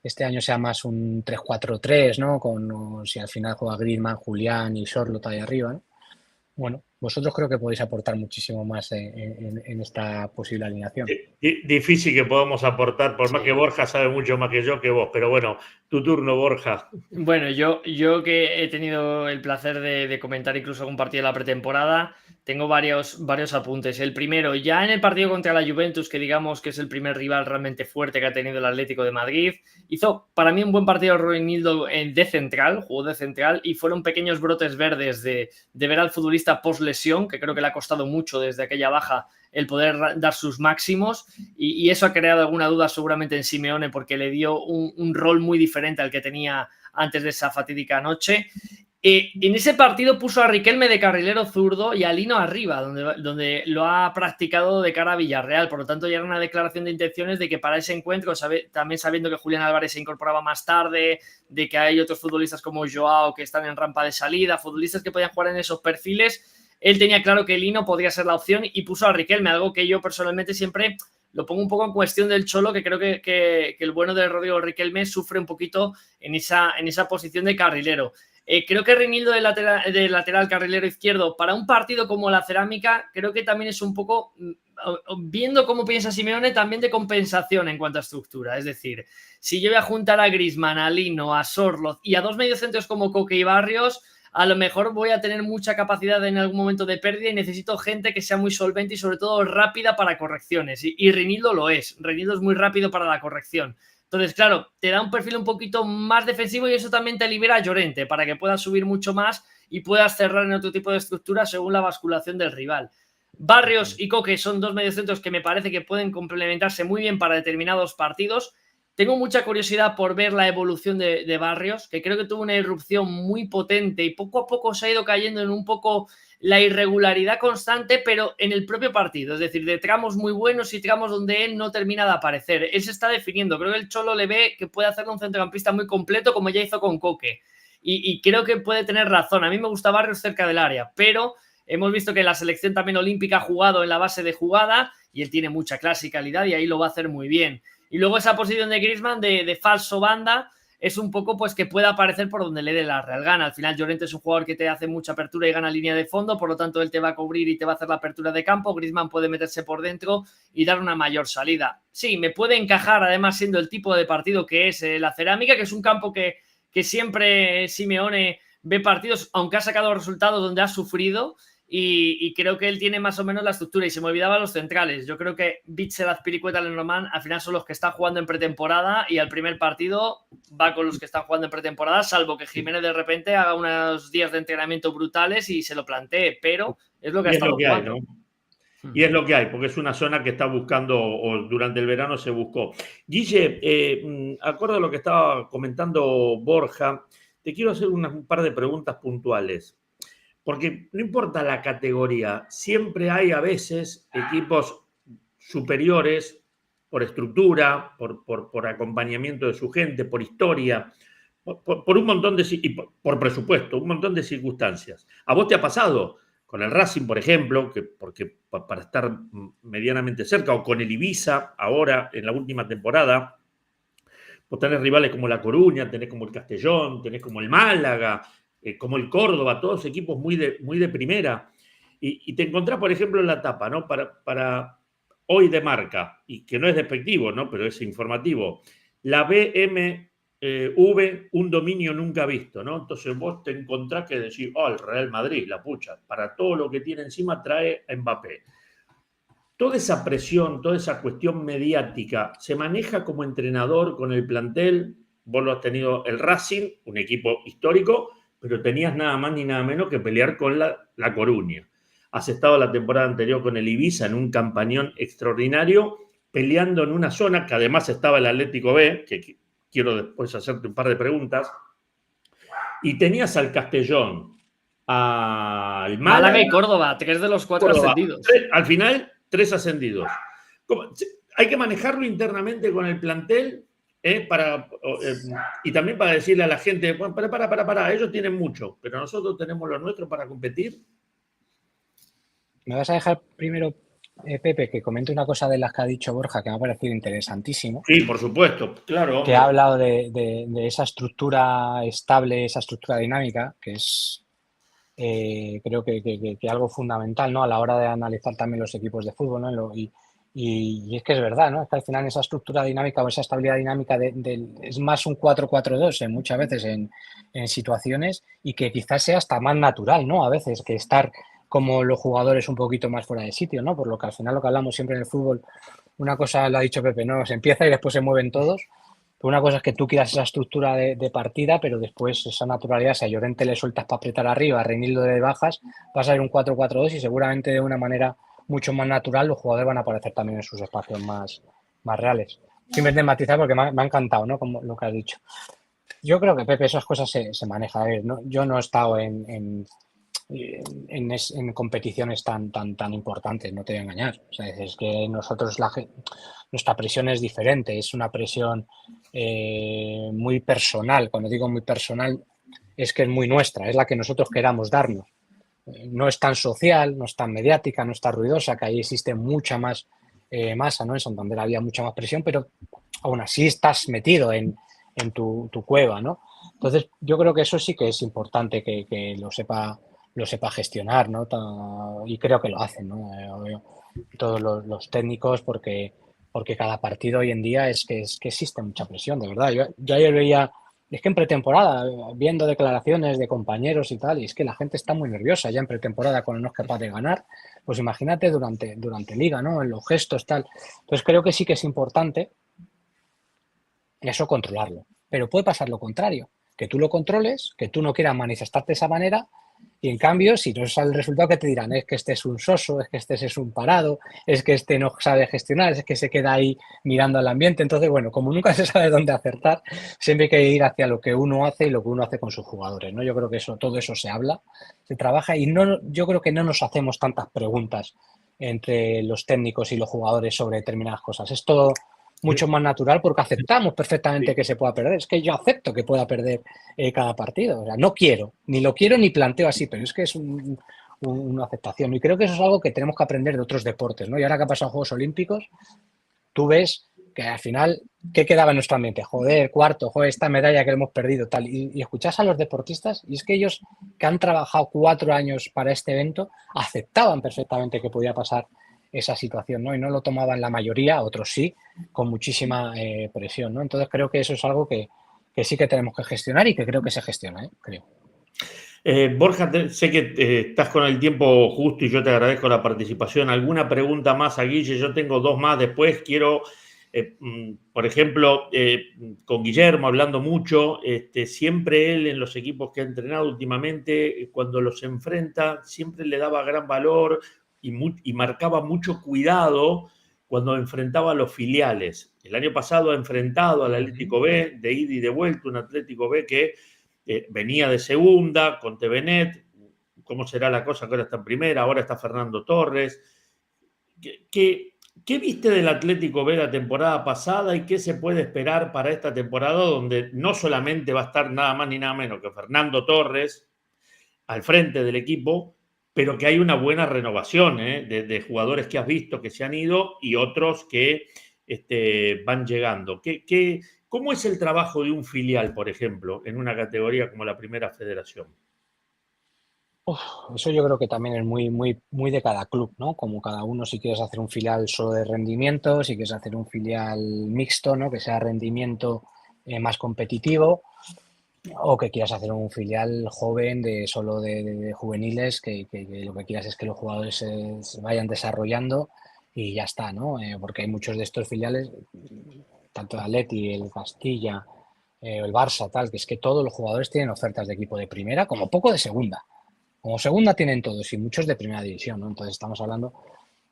este año sea más un 3-4-3, ¿no? Si al final juega Griezmann, Julián y Sorloth ahí arriba, ¿no? Bueno, vosotros creo que podéis aportar muchísimo más en esta posible alineación. Difícil que podamos aportar, por más que Borja sabe mucho más que yo que vos, pero bueno, tu turno, Borja. Bueno, yo que he tenido el placer de comentar incluso algún partido de la pretemporada, tengo varios apuntes. El primero, ya en el partido contra la Juventus, que digamos que es el primer rival realmente fuerte que ha tenido el Atlético de Madrid, hizo para mí un buen partido Reinildo de central, jugó de central, y fueron pequeños brotes verdes de ver al futbolista post lesión, que creo que le ha costado mucho desde aquella baja el poder dar sus máximos, y eso ha creado alguna duda seguramente en Simeone, porque le dio un rol muy diferente al que tenía antes de esa fatídica noche. En ese partido puso a Riquelme de carrilero zurdo y a Lino arriba, donde lo ha practicado de cara a Villarreal. Por lo tanto, ya era una declaración de intenciones de que para ese encuentro, también sabiendo que Julián Álvarez se incorporaba más tarde, de que hay otros futbolistas como Joao que están en rampa de salida, futbolistas que podían jugar en esos perfiles, él tenía claro que Lino podría ser la opción y puso a Riquelme, algo que yo personalmente siempre lo pongo un poco en cuestión del Cholo, que creo que el bueno de Rodrigo Riquelme sufre un poquito en esa posición de carrilero. Creo que Reinildo de lateral carrilero izquierdo para un partido como la Cerámica, creo que también es un poco, viendo cómo piensa Simeone, también de compensación en cuanto a estructura. Es decir, si yo voy a juntar a Griezmann, a Lino, a Sorloth y a dos mediocentros como Coque y Barrios, a lo mejor voy a tener mucha capacidad en algún momento de pérdida y necesito gente que sea muy solvente y sobre todo rápida para correcciones. Y Reinildo lo es. Reinildo es muy rápido para la corrección. Entonces, claro, te da un perfil un poquito más defensivo y eso también te libera a Llorente para que puedas subir mucho más y puedas cerrar en otro tipo de estructura según la basculación del rival. Barrios y Coque son dos mediocentros que me parece que pueden complementarse muy bien para determinados partidos. Tengo mucha curiosidad por ver la evolución de Barrios, que creo que tuvo una irrupción muy potente y poco a poco se ha ido cayendo en un poco la irregularidad constante, pero en el propio partido, es decir, de tramos muy buenos y tramos donde él no termina de aparecer. Él se está definiendo, creo que el Cholo le ve que puede hacerle un centrocampista muy completo como ya hizo con Coque y creo que puede tener razón. A mí me gusta Barrios cerca del área, pero hemos visto que la selección también olímpica ha jugado en la base de jugada y él tiene mucha clase y calidad y ahí lo va a hacer muy bien. Y luego esa posición de Griezmann de falso banda es un poco pues que pueda aparecer por donde le dé la real gana. Al final Llorente es un jugador que te hace mucha apertura y gana línea de fondo, por lo tanto él te va a cubrir y te va a hacer la apertura de campo. Griezmann puede meterse por dentro y dar una mayor salida. Sí, me puede encajar además siendo el tipo de partido que es la Cerámica, que es un campo que siempre Simeone ve partidos, aunque ha sacado resultados donde ha sufrido. Y creo que él tiene más o menos la estructura. Y se me olvidaba los centrales. Yo creo que Bitzel, Azpilicueta, Lenormand al final son los que están jugando en pretemporada y al primer partido va con los que están jugando en pretemporada, salvo que Jiménez de repente haga unos días de entrenamiento brutales y se lo plantee, pero es lo que ha estado jugando. Y es lo que hay, porque es una zona que está buscando, o durante el verano se buscó. Guille, acorde a lo que estaba comentando Borja, te quiero hacer un par de preguntas puntuales. Porque no importa la categoría, siempre hay a veces equipos superiores por estructura, por acompañamiento de su gente, por historia, por un montón de, y por presupuesto, un montón de circunstancias. ¿A vos te ha pasado con el Racing, por ejemplo, porque para estar medianamente cerca, o con el Ibiza, ahora en la última temporada? Vos tenés rivales como La Coruña, tenés como el Castellón, tenés como el Málaga, como el Córdoba, todos equipos muy de primera. Y te encontrás, por ejemplo, en la tapa, ¿no? Para hoy de marca, y que no es despectivo, ¿no? Pero es informativo. La BMW, un dominio nunca visto, ¿no? Entonces vos te encontrás que decís, oh, el Real Madrid, la pucha, para todo lo que tiene encima trae a Mbappé. Toda esa presión, toda esa cuestión mediática, ¿se maneja como entrenador con el plantel? Vos lo has tenido el Racing, un equipo histórico, pero tenías nada más ni nada menos que pelear con la Coruña. Has estado la temporada anterior con el Ibiza en un campañón extraordinario, peleando en una zona que además estaba el Atlético B, que quiero después hacerte un par de preguntas, y tenías al Castellón, al Málaga y Córdoba, 3 de los 4 Córdoba. ascendidos. Al final, 3 ascendidos. Hay que manejarlo internamente con el plantel, y también para decirle a la gente, bueno, para, ellos tienen mucho, pero nosotros tenemos lo nuestro para competir. Me vas a dejar primero, Pepe, que comente una cosa de las que ha dicho Borja, que me ha parecido interesantísimo. Sí, por supuesto, claro. Que ha hablado de esa estructura estable, esa estructura dinámica, que es, creo que algo fundamental, ¿no? A la hora de analizar también los equipos de fútbol, ¿no? Y es que es verdad, ¿no? Es que al final esa estructura dinámica o esa estabilidad dinámica es más un 4-4-2 muchas veces en situaciones, y que quizás sea hasta más natural, ¿no? A veces que estar como los jugadores un poquito más fuera de sitio, ¿no? Por lo que al final lo que hablamos siempre en el fútbol, una cosa lo ha dicho Pepe, ¿no? Se empieza y después se mueven todos. Una cosa es que tú quieras esa estructura de partida, pero después esa naturalidad, si a Llorente le sueltas para apretar arriba, a Reinildo de bajas, vas a ir un 4-4-2 y seguramente de una manera mucho más natural los jugadores van a aparecer también en sus espacios más reales. Simplemente matizar porque me ha encantado, ¿no? Como lo que has dicho. Yo creo que, Pepe, esas cosas se manejan. A ver, ¿no? Yo no he estado en competiciones tan importantes, no te voy a engañar. O sea, es que nosotros nuestra presión es diferente, es una presión muy personal. Cuando digo muy personal, es que es muy nuestra, es la que nosotros queramos darnos. No es tan social, no es tan mediática, no es tan ruidosa, que ahí existe mucha más masa, ¿no? En Santander había mucha más presión, pero aún así estás metido en tu cueva, ¿no? Entonces, yo creo que eso sí que es importante que lo sepa gestionar, ¿no? Y creo que lo hacen, ¿no? Todos los técnicos, porque cada partido hoy en día es que existe mucha presión, de verdad. Yo ayer veía, es que en pretemporada, viendo declaraciones de compañeros y tal, y es que la gente está muy nerviosa ya en pretemporada cuando no es capaz de ganar. Pues imagínate durante liga, ¿no? En los gestos, tal. Entonces creo que sí que es importante eso, controlarlo. Pero puede pasar lo contrario, que tú lo controles, que tú no quieras manifestarte de esa manera, y en cambio, si no sale el resultado, que te dirán, es que este es un soso, es que este es un parado, es que este no sabe gestionar, es que se queda ahí mirando al ambiente. Entonces, bueno, como nunca se sabe dónde acertar, siempre hay que ir hacia lo que uno hace y lo que uno hace con sus jugadores, ¿no? Yo creo que todo eso se habla, se trabaja, y yo creo que no nos hacemos tantas preguntas entre los técnicos y los jugadores sobre determinadas cosas. Es todo mucho más natural porque aceptamos perfectamente que se pueda perder. Es que yo acepto que pueda perder cada partido. O sea, no quiero, ni lo quiero ni planteo así, pero es que es una aceptación. Y creo que eso es algo que tenemos que aprender de otros deportes, ¿no? Y ahora que ha pasado en Juegos Olímpicos, tú ves que al final, ¿qué quedaba en nuestro ambiente? Joder, cuarto, joder, esta medalla que hemos perdido, tal. Y escuchás a los deportistas, y es que ellos, que han trabajado 4 años para este evento, aceptaban perfectamente que podía pasar esa situación, ¿no? Y no lo tomaban la mayoría, otros sí, con muchísima presión, ¿no? Entonces creo que eso es algo que sí que tenemos que gestionar, y que creo que se gestiona, creo. Borja, sé que estás con el tiempo justo y yo te agradezco la participación. ¿Alguna pregunta más a Guille? Yo tengo 2 más después. Quiero, por ejemplo, con Guillermo, hablando mucho, siempre él en los equipos que ha entrenado últimamente, cuando los enfrenta, siempre le daba gran valor, y marcaba mucho cuidado cuando enfrentaba a los filiales. El año pasado ha enfrentado al Atlético B, de ida y de vuelta, un Atlético B que venía de segunda, con TVNet. ¿Cómo será la cosa que ahora está en primera? Ahora está Fernando Torres. ¿Qué viste del Atlético B la temporada pasada y qué se puede esperar para esta temporada, donde no solamente va a estar nada más ni nada menos que Fernando Torres al frente del equipo, pero que hay una buena renovación de jugadores que has visto que se han ido y otros que van llegando? ¿Cómo es el trabajo de un filial, por ejemplo, en una categoría como la Primera Federación? Eso yo creo que también es muy de cada club, ¿no? Como cada uno, si quieres hacer un filial solo de rendimiento, si quieres hacer un filial mixto, ¿no? Que sea rendimiento más competitivo, o que quieras hacer un filial joven de solo de juveniles, que lo que quieras es que los jugadores se vayan desarrollando y ya está, ¿no? Porque hay muchos de estos filiales, tanto el Atleti, el Castilla, el Barça, tal, que es que todos los jugadores tienen ofertas de equipo de primera, como poco de segunda. Como segunda tienen todos y muchos de primera división, ¿no? Entonces estamos hablando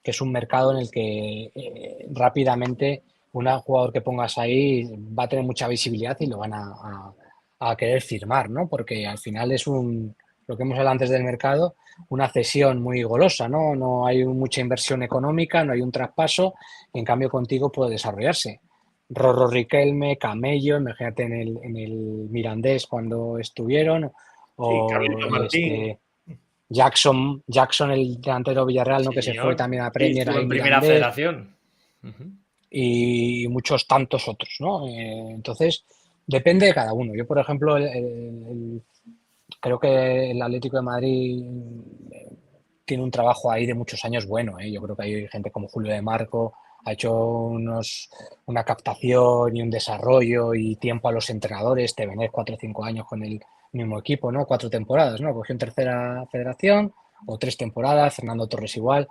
que es un mercado en el que rápidamente un jugador que pongas ahí va a tener mucha visibilidad y lo van a querer firmar, ¿no? Porque al final es lo que hemos hablado antes del mercado, una cesión muy golosa, ¿no? No hay mucha inversión económica, no hay un traspaso, y en cambio contigo puede desarrollarse. Rorro Riquelme, Camello, imagínate en el Mirandés cuando estuvieron, Sí, o Carlito Martín. Jackson, el delantero Villarreal, ¿no? Sí, Que se fue señor. también a Sí, Premier Estuvo ahí en Primera Mirandés Federación. Ujú. y muchos tantos otros, ¿no? Entonces, depende de cada uno. Yo, por ejemplo, creo que el Atlético de Madrid tiene un trabajo ahí de muchos años bueno, ¿eh? Yo creo que hay gente como Julio de Marco, ha hecho una captación y un desarrollo y tiempo a los entrenadores, Tevenet 4 o 5 años con el mismo equipo, ¿no? 4 temporadas, ¿no? Cogió en tercera federación o 3 temporadas, Fernando Torres igual,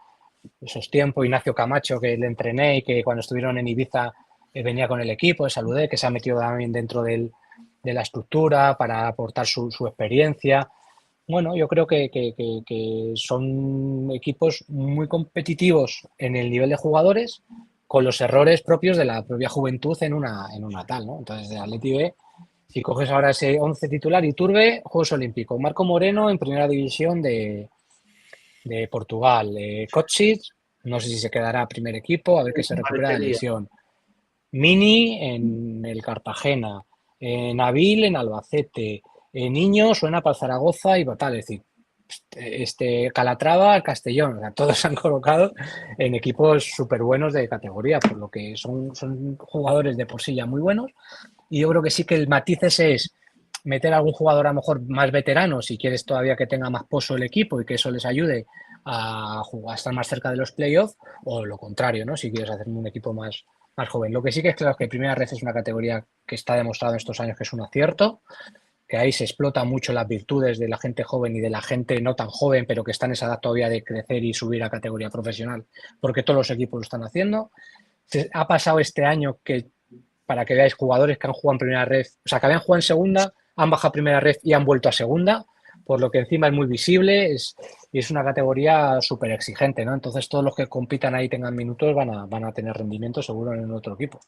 esos tiempos, Ignacio Camacho que le entrené y que cuando estuvieron en Ibiza venía con el equipo, le saludé, que se ha metido también dentro de la estructura para aportar su experiencia. Bueno, yo creo que son equipos muy competitivos en el nivel de jugadores, con los errores propios de la propia juventud en una tal, ¿no? Entonces, de Atleti B, si coges ahora ese 11 titular, Iturbe, Juegos Olímpicos, Marco Moreno en Primera División de Portugal, Kočić, no sé si se quedará primer equipo, a ver que se recupera la Parecería. lesión. Mini en el Cartagena, Nabil en Albacete, Niño suena para el Zaragoza y tal, es decir, Calatrava, el Castellón, o sea, todos se han colocado en equipos súper buenos de categoría, por lo que son jugadores de por sí ya muy buenos, y yo creo que sí que el matiz ese es meter a algún jugador a lo mejor más veterano, si quieres todavía que tenga más pozo el equipo y que eso les ayude a estar más cerca de los playoffs, o lo contrario, ¿no? Si quieres hacer un equipo más joven. Lo que sí que es claro que Primera Ref es una categoría que está demostrado en estos años que es un acierto, que ahí se explota mucho las virtudes de la gente joven y de la gente no tan joven, pero que está en esa edad todavía de crecer y subir a categoría profesional, porque todos los equipos lo están haciendo. Ha pasado este año que, para que veáis, jugadores que han jugado en Primera Ref, o sea, que habían jugado en segunda, han bajado a Primera Ref y han vuelto a segunda, por lo que encima es muy visible y es una categoría súper exigente, ¿no? Entonces todos los que compitan ahí tengan minutos van a tener rendimiento seguro en otro equipo.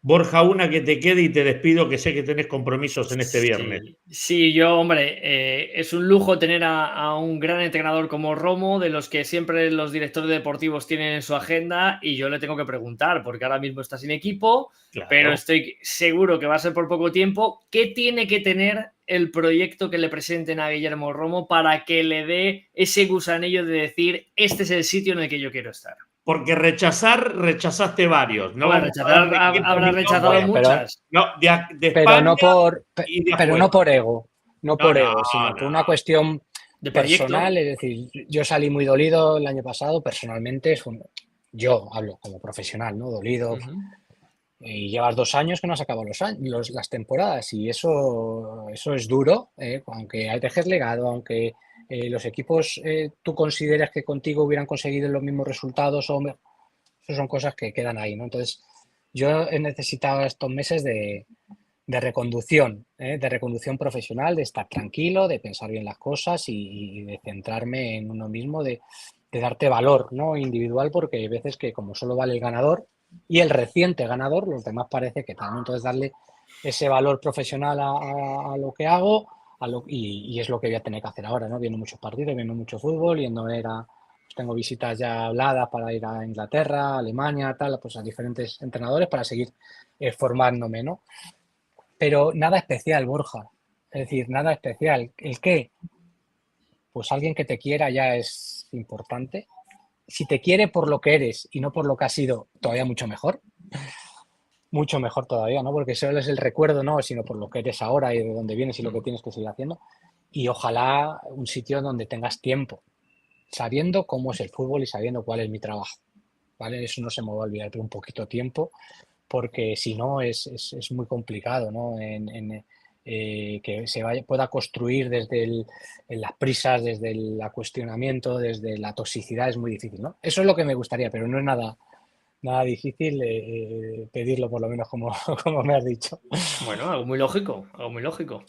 Borja, una que te quede y te despido, que sé que tenés compromisos en este viernes. Sí, yo, hombre, es un lujo tener a un gran entrenador como Romo, de los que siempre los directores deportivos tienen en su agenda, y yo le tengo que preguntar, porque ahora mismo está sin equipo, Claro. pero estoy seguro que va a ser por poco tiempo. ¿Qué tiene que tener el proyecto que le presenten a Guillermo Romo para que le dé ese gusanillo de decir, este es el sitio en el que yo quiero estar? Porque rechazaste varios. No Bueno, vamos a rechazar, dar equipos habrá ni rechazado nombres. muchas. No, de Pero España no por, y de pero afuera. no por ego, no No, por no, ego, sino por no. una cuestión De proyecto. personal. Es decir, yo salí muy dolido el año pasado, personalmente, yo hablo como profesional, ¿no? Dolido. Y llevas 2 años que no has acabado las temporadas y eso es duro, aunque dejes legado, aunque los equipos tú consideras que contigo hubieran conseguido los mismos resultados, eso son cosas que quedan ahí, ¿no? Entonces, yo he necesitado estos meses de reconducción profesional, de estar tranquilo, de pensar bien las cosas y de centrarme en uno mismo, de darte valor, ¿no? Individual, porque hay veces que como solo vale el ganador y el reciente ganador, los demás parece que tal, ¿no? Entonces darle ese valor profesional a lo que hago y es lo que voy a tener que hacer ahora, ¿no? Viendo muchos partidos, viendo mucho fútbol, yendo a ver pues tengo visitas ya habladas para ir a Inglaterra, Alemania, tal, pues a diferentes entrenadores para seguir formándome, ¿no? Pero nada especial, Borja. Es decir, nada especial. ¿El qué? Pues alguien que te quiera ya es importante. Si te quiere por lo que eres y no por lo que has sido, todavía mucho mejor. Mucho mejor todavía, ¿no? Porque solo es el recuerdo, ¿no? Sino por lo que eres ahora y de dónde vienes y lo que tienes que seguir haciendo. Y ojalá un sitio donde tengas tiempo, sabiendo cómo es el fútbol y sabiendo cuál es mi trabajo, ¿vale? Eso no se me va a olvidar, pero un poquito tiempo, porque si no es muy complicado, ¿no? Que pueda construir desde en las prisas, desde el cuestionamiento, desde la toxicidad, es muy difícil, ¿no? Eso es lo que me gustaría, pero no es nada difícil pedirlo, por lo menos como me has dicho. Bueno, algo muy lógico, algo muy lógico.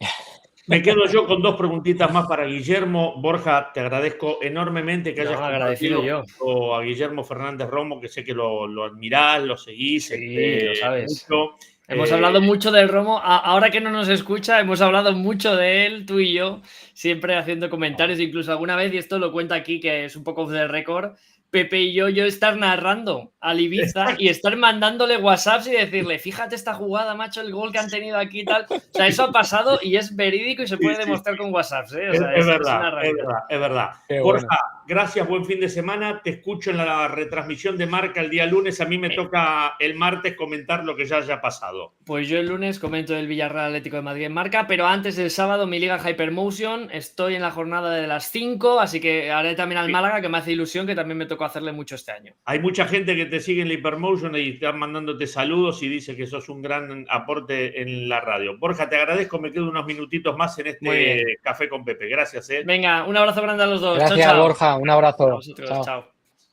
Me quedo yo con 2 preguntitas más para Guillermo. Borja, te agradezco enormemente que hayas agradecido compartido a Guillermo Fernández Romo, que sé que lo admirás, lo seguís sí, lo sabes. mucho. Hemos hablado mucho del Romo. Ahora que no nos escucha, hemos hablado mucho de él, tú y yo, siempre haciendo comentarios, incluso alguna vez, y esto lo cuenta aquí, que es un poco off the record, Pepe y yo estar narrando al Ibiza y estar mandándole WhatsApps y decirle, fíjate esta jugada, macho, el gol que han tenido aquí y tal. O sea, eso ha pasado y es verídico y se puede demostrar con WhatsApps, ¿eh? O sea, es una verdad, es verdad. Borja, gracias, buen fin de semana. Te escucho en la retransmisión de Marca el día lunes. A mí me toca el martes comentar lo que ya haya pasado. Pues yo el lunes comento el Villarreal Atlético de Madrid en Marca, pero antes del sábado mi liga Hypermotion, estoy en la jornada de las 5, así que haré también al Málaga, que me hace ilusión, que también me tocó hacerle mucho este año. Hay mucha gente que te sigue en la Hypermotion y están mandándote saludos y dice que sos un gran aporte en la radio. Borja, te agradezco, me quedo unos minutitos más en este Café con Pepe. Gracias. Venga, un abrazo grande a los dos. Gracias, chao, Borja, un abrazo. A vosotros, chao.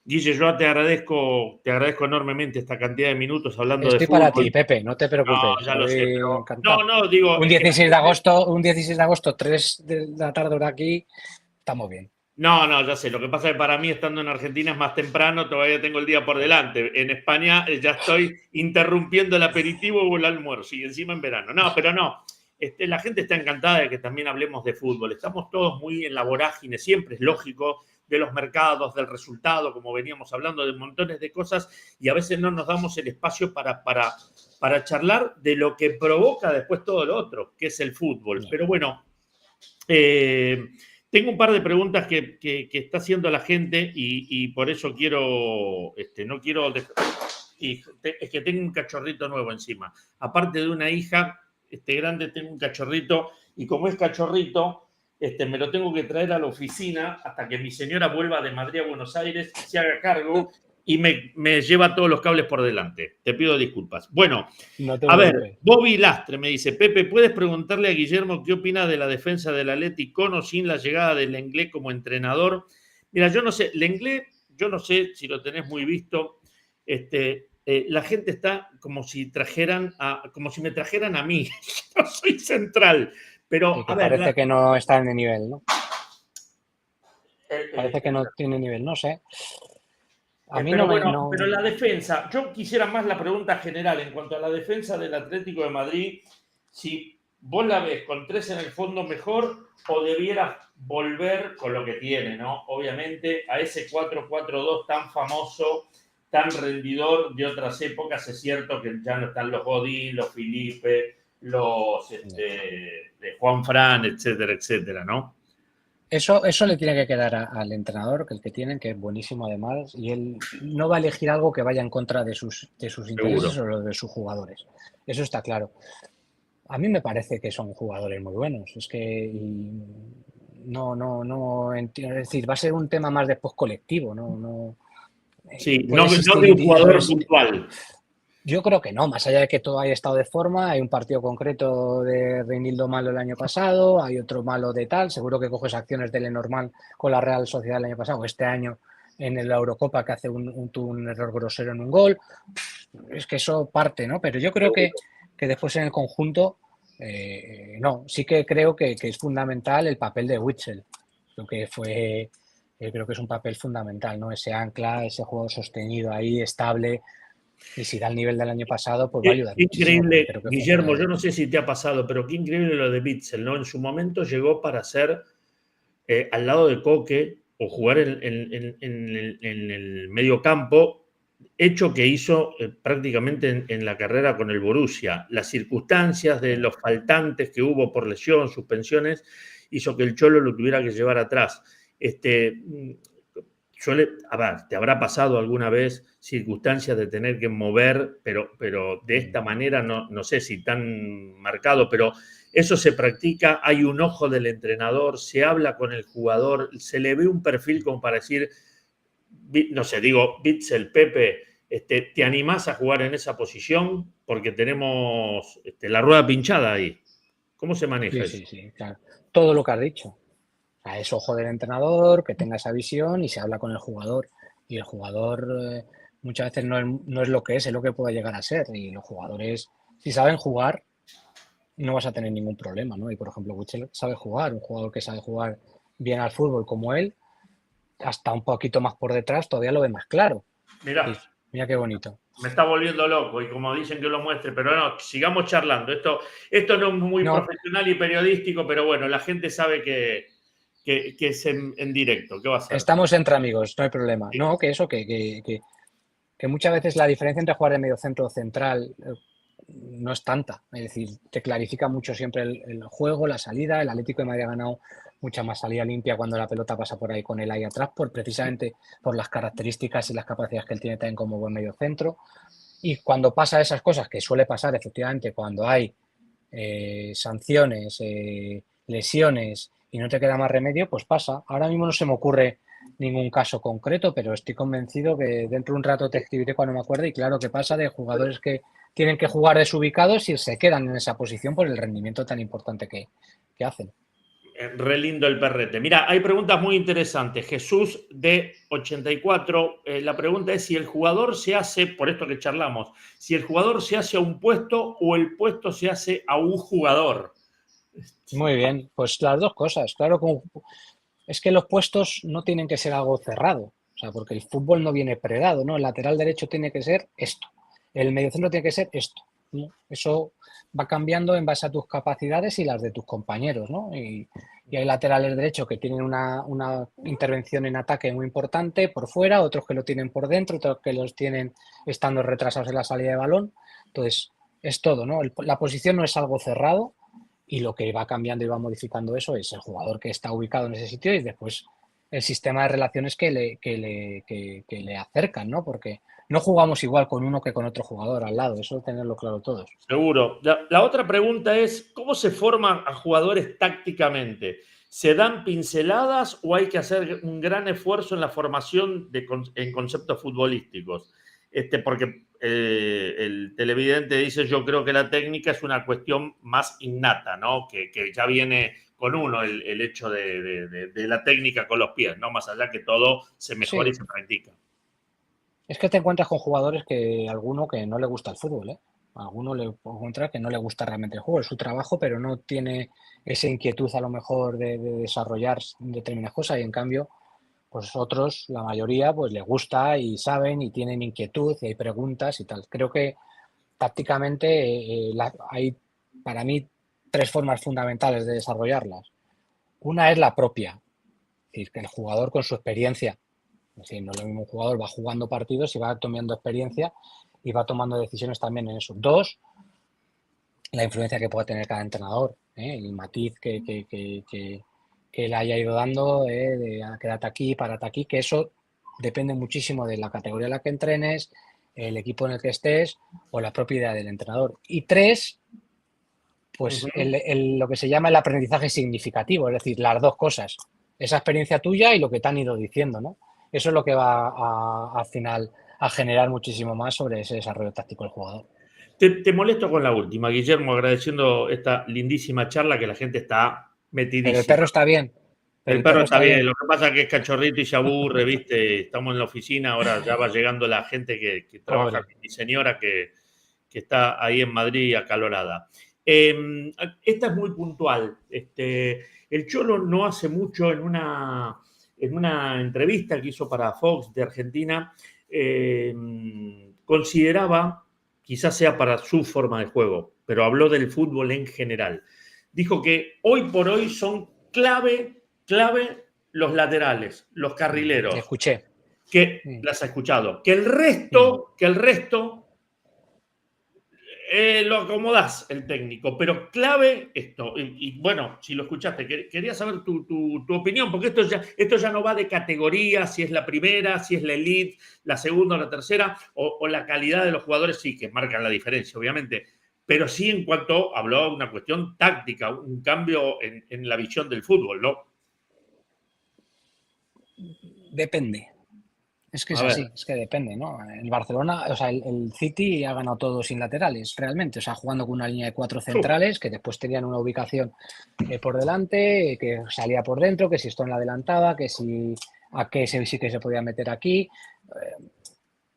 Guille, yo te agradezco enormemente esta cantidad de minutos hablando de fútbol. Estoy para ti, Pepe, no te preocupes. No, ya lo sé, pero... No, digo... Un 16 de agosto, 3 de la tarde hora aquí, estamos bien. No, ya sé. Lo que pasa es que para mí, estando en Argentina, es más temprano, todavía tengo el día por delante. En España ya estoy interrumpiendo el aperitivo o el almuerzo, y encima en verano. No, pero no. La gente está encantada de que también hablemos de fútbol. Estamos todos muy en la vorágine, siempre es lógico, de los mercados, del resultado, como veníamos hablando, de montones de cosas, y a veces no nos damos el espacio para charlar de lo que provoca después todo lo otro, que es el fútbol. Pero bueno, tengo un par de preguntas que está haciendo la gente y por eso quiero, no quiero... es que tengo un cachorrito nuevo encima. Aparte de una hija grande, tengo un cachorrito, y como es cachorrito, me lo tengo que traer a la oficina hasta que mi señora vuelva de Madrid a Buenos Aires, se haga cargo y me lleva todos los cables por delante. Te pido disculpas. Bueno, a ver, Bobby Lastre me dice, Pepe, ¿puedes preguntarle a Guillermo qué opina de la defensa del Atlético Cono sin la llegada del Lenglet como entrenador? Mira, yo no sé, Lenglet, yo no sé si lo tenés muy visto, la gente está como si me trajeran a mí. Yo soy central. Pero, a ver, parece que no está en el nivel, ¿no? Parece que no tiene nivel, no sé. A mí pero la defensa, yo quisiera más la pregunta general en cuanto a la defensa del Atlético de Madrid, si vos la ves con 3 en el fondo mejor o debiera volver con lo que tiene, ¿no? Obviamente a ese 4-4-2 tan famoso, tan rendidor de otras épocas. Es cierto que ya no están los Godín, los Felipe, los de Juan Fran, etcétera, etcétera, ¿no? Eso le tiene que quedar al entrenador, que el que tienen, que es buenísimo además, y él no va a elegir algo que vaya en contra de sus intereses o los de sus jugadores. Eso está claro. A mí me parece que son jugadores muy buenos. Es que no entiendo. Es decir, va a ser un tema más después colectivo, ¿no? Sí, no de un jugador puntual. Yo creo que no, más allá de que todo haya estado de forma, hay un partido concreto de Reinildo malo el año pasado, hay otro malo de tal, seguro que coges acciones de Lenormand con la Real Sociedad el año pasado, o este año en la Eurocopa que hace un error grosero en un gol. Es que eso parte, ¿no? Pero yo creo que después en el conjunto, no, sí que creo que es fundamental el papel de Witsel. Creo que fue creo que es un papel fundamental, ¿no? Ese ancla, ese juego sostenido ahí, estable, y si da el nivel del año pasado, pues va a ayudar Qué muchísimo, porque increíble, creo que fue Guillermo, yo clave. no sé si te ha pasado, pero qué increíble lo de Bitzel, ¿no? En su momento llegó para ser al lado de Coque o jugar en el medio campo, hecho que hizo prácticamente en la carrera con el Borussia. Las circunstancias de los faltantes que hubo por lesión, suspensiones, hizo que el Cholo lo tuviera que llevar atrás. A ver, te habrá pasado alguna vez circunstancias de tener que mover, pero de esta manera no sé si tan marcado, pero eso se practica, hay un ojo del entrenador, se habla con el jugador, se le ve un perfil como para decir, no sé, digo, Bitzel, Pepe, ¿te animás a jugar en esa posición? Porque tenemos la rueda pinchada ahí. ¿Cómo se maneja Sí, eso? sí, sí, claro. Todo lo que has dicho. O sea, es ojo del entrenador, que tenga esa visión y se habla con el jugador. Y el jugador muchas veces no es lo que es lo que puede llegar a ser. Y los jugadores, si saben jugar, no vas a tener ningún problema, ¿no? Y por ejemplo, Witsel sabe jugar, un jugador que sabe jugar bien al fútbol como él, hasta un poquito más por detrás, todavía lo ve más claro. Mirá, Sí, mira qué bonito. me está volviendo loco y como dicen que lo muestre, pero no, sigamos charlando. Esto no es muy No, profesional y periodístico, pero bueno, la gente sabe que es en directo. ¿Qué va a hacer? estamos entre amigos, no hay problema. Sí. No, que eso, que muchas veces la diferencia entre jugar de medio centro o central no es tanta. Es decir, te clarifica mucho siempre el juego, la salida. El Atlético de Madrid ha ganado mucha más salida limpia cuando la pelota pasa por ahí con él ahí atrás, precisamente por las características y las capacidades que él tiene también como buen medio centro. Y cuando pasa esas cosas, que suele pasar efectivamente cuando hay sanciones, lesiones y no te queda más remedio, pues pasa. Ahora mismo no se me ocurre ningún caso concreto, pero estoy convencido que dentro de un rato te escribiré cuando me acuerde y claro que pasa de jugadores que tienen que jugar desubicados y se quedan en esa posición por el rendimiento tan importante que hacen. Re lindo el perrete. Mira, hay preguntas muy interesantes. Jesús de 84, la pregunta es si el jugador se hace, por esto que charlamos, si el jugador se hace a un puesto o el puesto se hace a un jugador. Muy bien, pues las dos cosas. Claro, es que los puestos no tienen que ser algo cerrado, o sea, porque el fútbol no viene predado, ¿no? El lateral derecho tiene que ser esto, el mediocentro tiene que ser esto, ¿no? Eso va cambiando en base a tus capacidades y las de tus compañeros, ¿no? Y hay laterales derechos que tienen una intervención en ataque muy importante por fuera, otros que lo tienen por dentro, otros que los tienen estando retrasados en la salida de balón. Entonces, es todo, ¿no? La posición no es algo cerrado, y lo que va cambiando y va modificando eso es el jugador que está ubicado en ese sitio y después el sistema de relaciones que le acercan, ¿no? Porque no jugamos igual con uno que con otro jugador al lado, eso tenerlo claro todos. Seguro. La otra pregunta es, ¿cómo se forman a jugadores tácticamente? ¿Se dan pinceladas o hay que hacer un gran esfuerzo en la formación en conceptos futbolísticos? Porque el televidente dice, yo creo que la técnica es una cuestión más innata, ¿no? Que ya viene con uno el hecho de la técnica con los pies, ¿no? Más allá que todo se mejora y Sí, se practica. es que te encuentras con jugadores que alguno que no le gusta el fútbol, ¿eh? A alguno le encuentras que no le gusta realmente el juego, es su trabajo, pero no tiene esa inquietud a lo mejor de desarrollar determinadas cosas y en cambio pues otros, la mayoría, pues les gusta y saben y tienen inquietud y hay preguntas y tal. Creo que tácticamente hay para mí tres formas fundamentales de desarrollarlas. Una es la propia, es decir, que el jugador con su experiencia, es decir, no es lo mismo un jugador va jugando partidos y va tomando experiencia y va tomando decisiones también en eso. Dos, la influencia que pueda tener cada entrenador, el matiz que le haya ido dando, de quédate aquí, párate aquí, que eso depende muchísimo de la categoría en la que entrenes, el equipo en el que estés o la propia idea del entrenador. Y tres, pues lo que se llama el aprendizaje significativo, es decir, las dos cosas, esa experiencia tuya y lo que te han ido diciendo, ¿no? Eso es lo que va al final a generar muchísimo más sobre ese desarrollo táctico del jugador. Te molesto con la última, Guillermo, agradeciendo esta lindísima charla que la gente está Pero el metidísima. perro está bien, pero El el perro perro está está bien, bien. lo que pasa es que es cachorrito y se aburre, ¿viste? Estamos en la oficina, ahora ya va llegando la gente que trabaja Pobre. con mi señora que está ahí en Madrid acalorada. Esta es muy puntual. El Cholo no hace mucho en una entrevista que hizo para Fox de Argentina, consideraba, quizás sea para su forma de juego, pero habló del fútbol en general. Dijo que hoy por hoy son clave los laterales, los carrileros. Te escuché. Que las ha escuchado. Que el resto lo acomodás el técnico, pero clave esto. Y bueno, si lo escuchaste, quería saber tu opinión, porque esto ya no va de categoría, si es la primera, si es la elite, la segunda o la tercera, o la calidad de los jugadores, sí, que marcan la diferencia, obviamente. Pero sí en cuanto habló de una cuestión táctica, un cambio en la visión del fútbol, ¿no? Depende. Es que es así, es que depende, ¿no? El Barcelona, o sea, el City ha ganado todo sin laterales, realmente. O sea, jugando con una línea de 4 centrales que después tenían una ubicación por delante, que salía por dentro, que si esto la adelantaba, que si a qué sí que se podía meter aquí.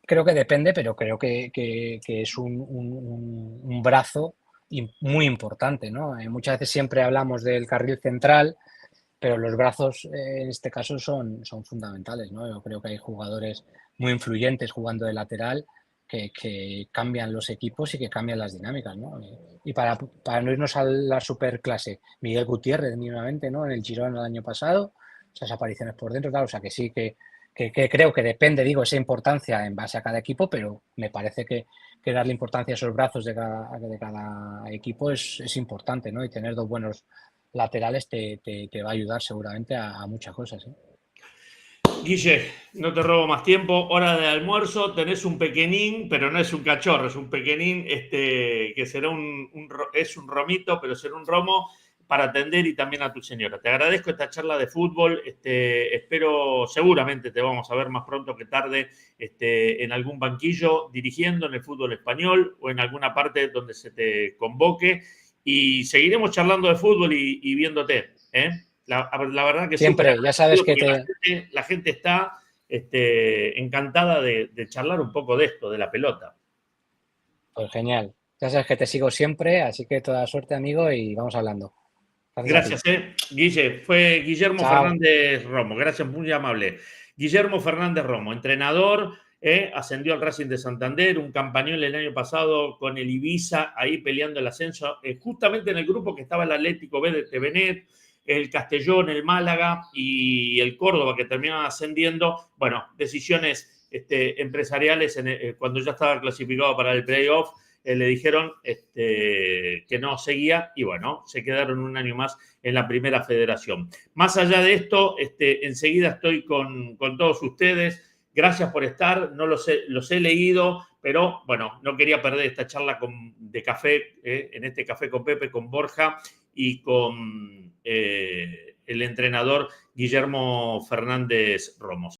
Creo que depende, pero creo que es un brazo muy importante, ¿no? Muchas veces siempre hablamos del carril central, pero los brazos en este caso son fundamentales, ¿no? Yo creo que hay jugadores muy influyentes jugando de lateral que cambian los equipos y que cambian las dinámicas, ¿no? Y para no irnos a la superclase, Miguel Gutiérrez mínimamente, ¿no? En el Girona el año pasado, esas apariciones por dentro, claro, o sea que sí que creo que depende, digo, esa importancia en base a cada equipo, pero me parece que darle importancia a esos brazos de cada equipo es importante, ¿no? Y tener dos buenos laterales te va a ayudar seguramente a muchas cosas, ¿eh? Guille, no te robo más tiempo, hora de almuerzo, tenés un pequeñín, pero no es un cachorro, es un pequeñín que será es un romito, pero será un romo para atender y también a tu señora. Te agradezco esta charla de fútbol, espero, seguramente te vamos a ver más pronto que tarde en algún banquillo dirigiendo en el fútbol español o en alguna parte donde se te convoque y seguiremos charlando de fútbol y viéndote, ¿eh? La verdad que siempre, ya sabes que la gente está encantada de charlar un poco de esto, de la pelota. Pues genial. Ya sabes que te sigo siempre, así que toda suerte, amigo, y vamos hablando. Gracias, Guille. Fue Guillermo Chao. Fernández Romo. Gracias, muy amable. Guillermo Fernández Romo, entrenador, ascendió al Racing de Santander, un campañón el año pasado con el Ibiza, ahí peleando el ascenso, justamente en el grupo que estaba el Atlético B de TVNet, el Castellón, el Málaga y el Córdoba, que terminaban ascendiendo. Bueno, decisiones empresariales cuando ya estaba clasificado para el playoff, le dijeron que no seguía y bueno, se quedaron un año más en la primera federación. Más allá de esto, enseguida estoy con todos ustedes. Gracias por estar, no los he leído, pero bueno, no quería perder esta charla de café, en este Café con Pepe, con Borja y con el entrenador Guillermo Fernández Romo.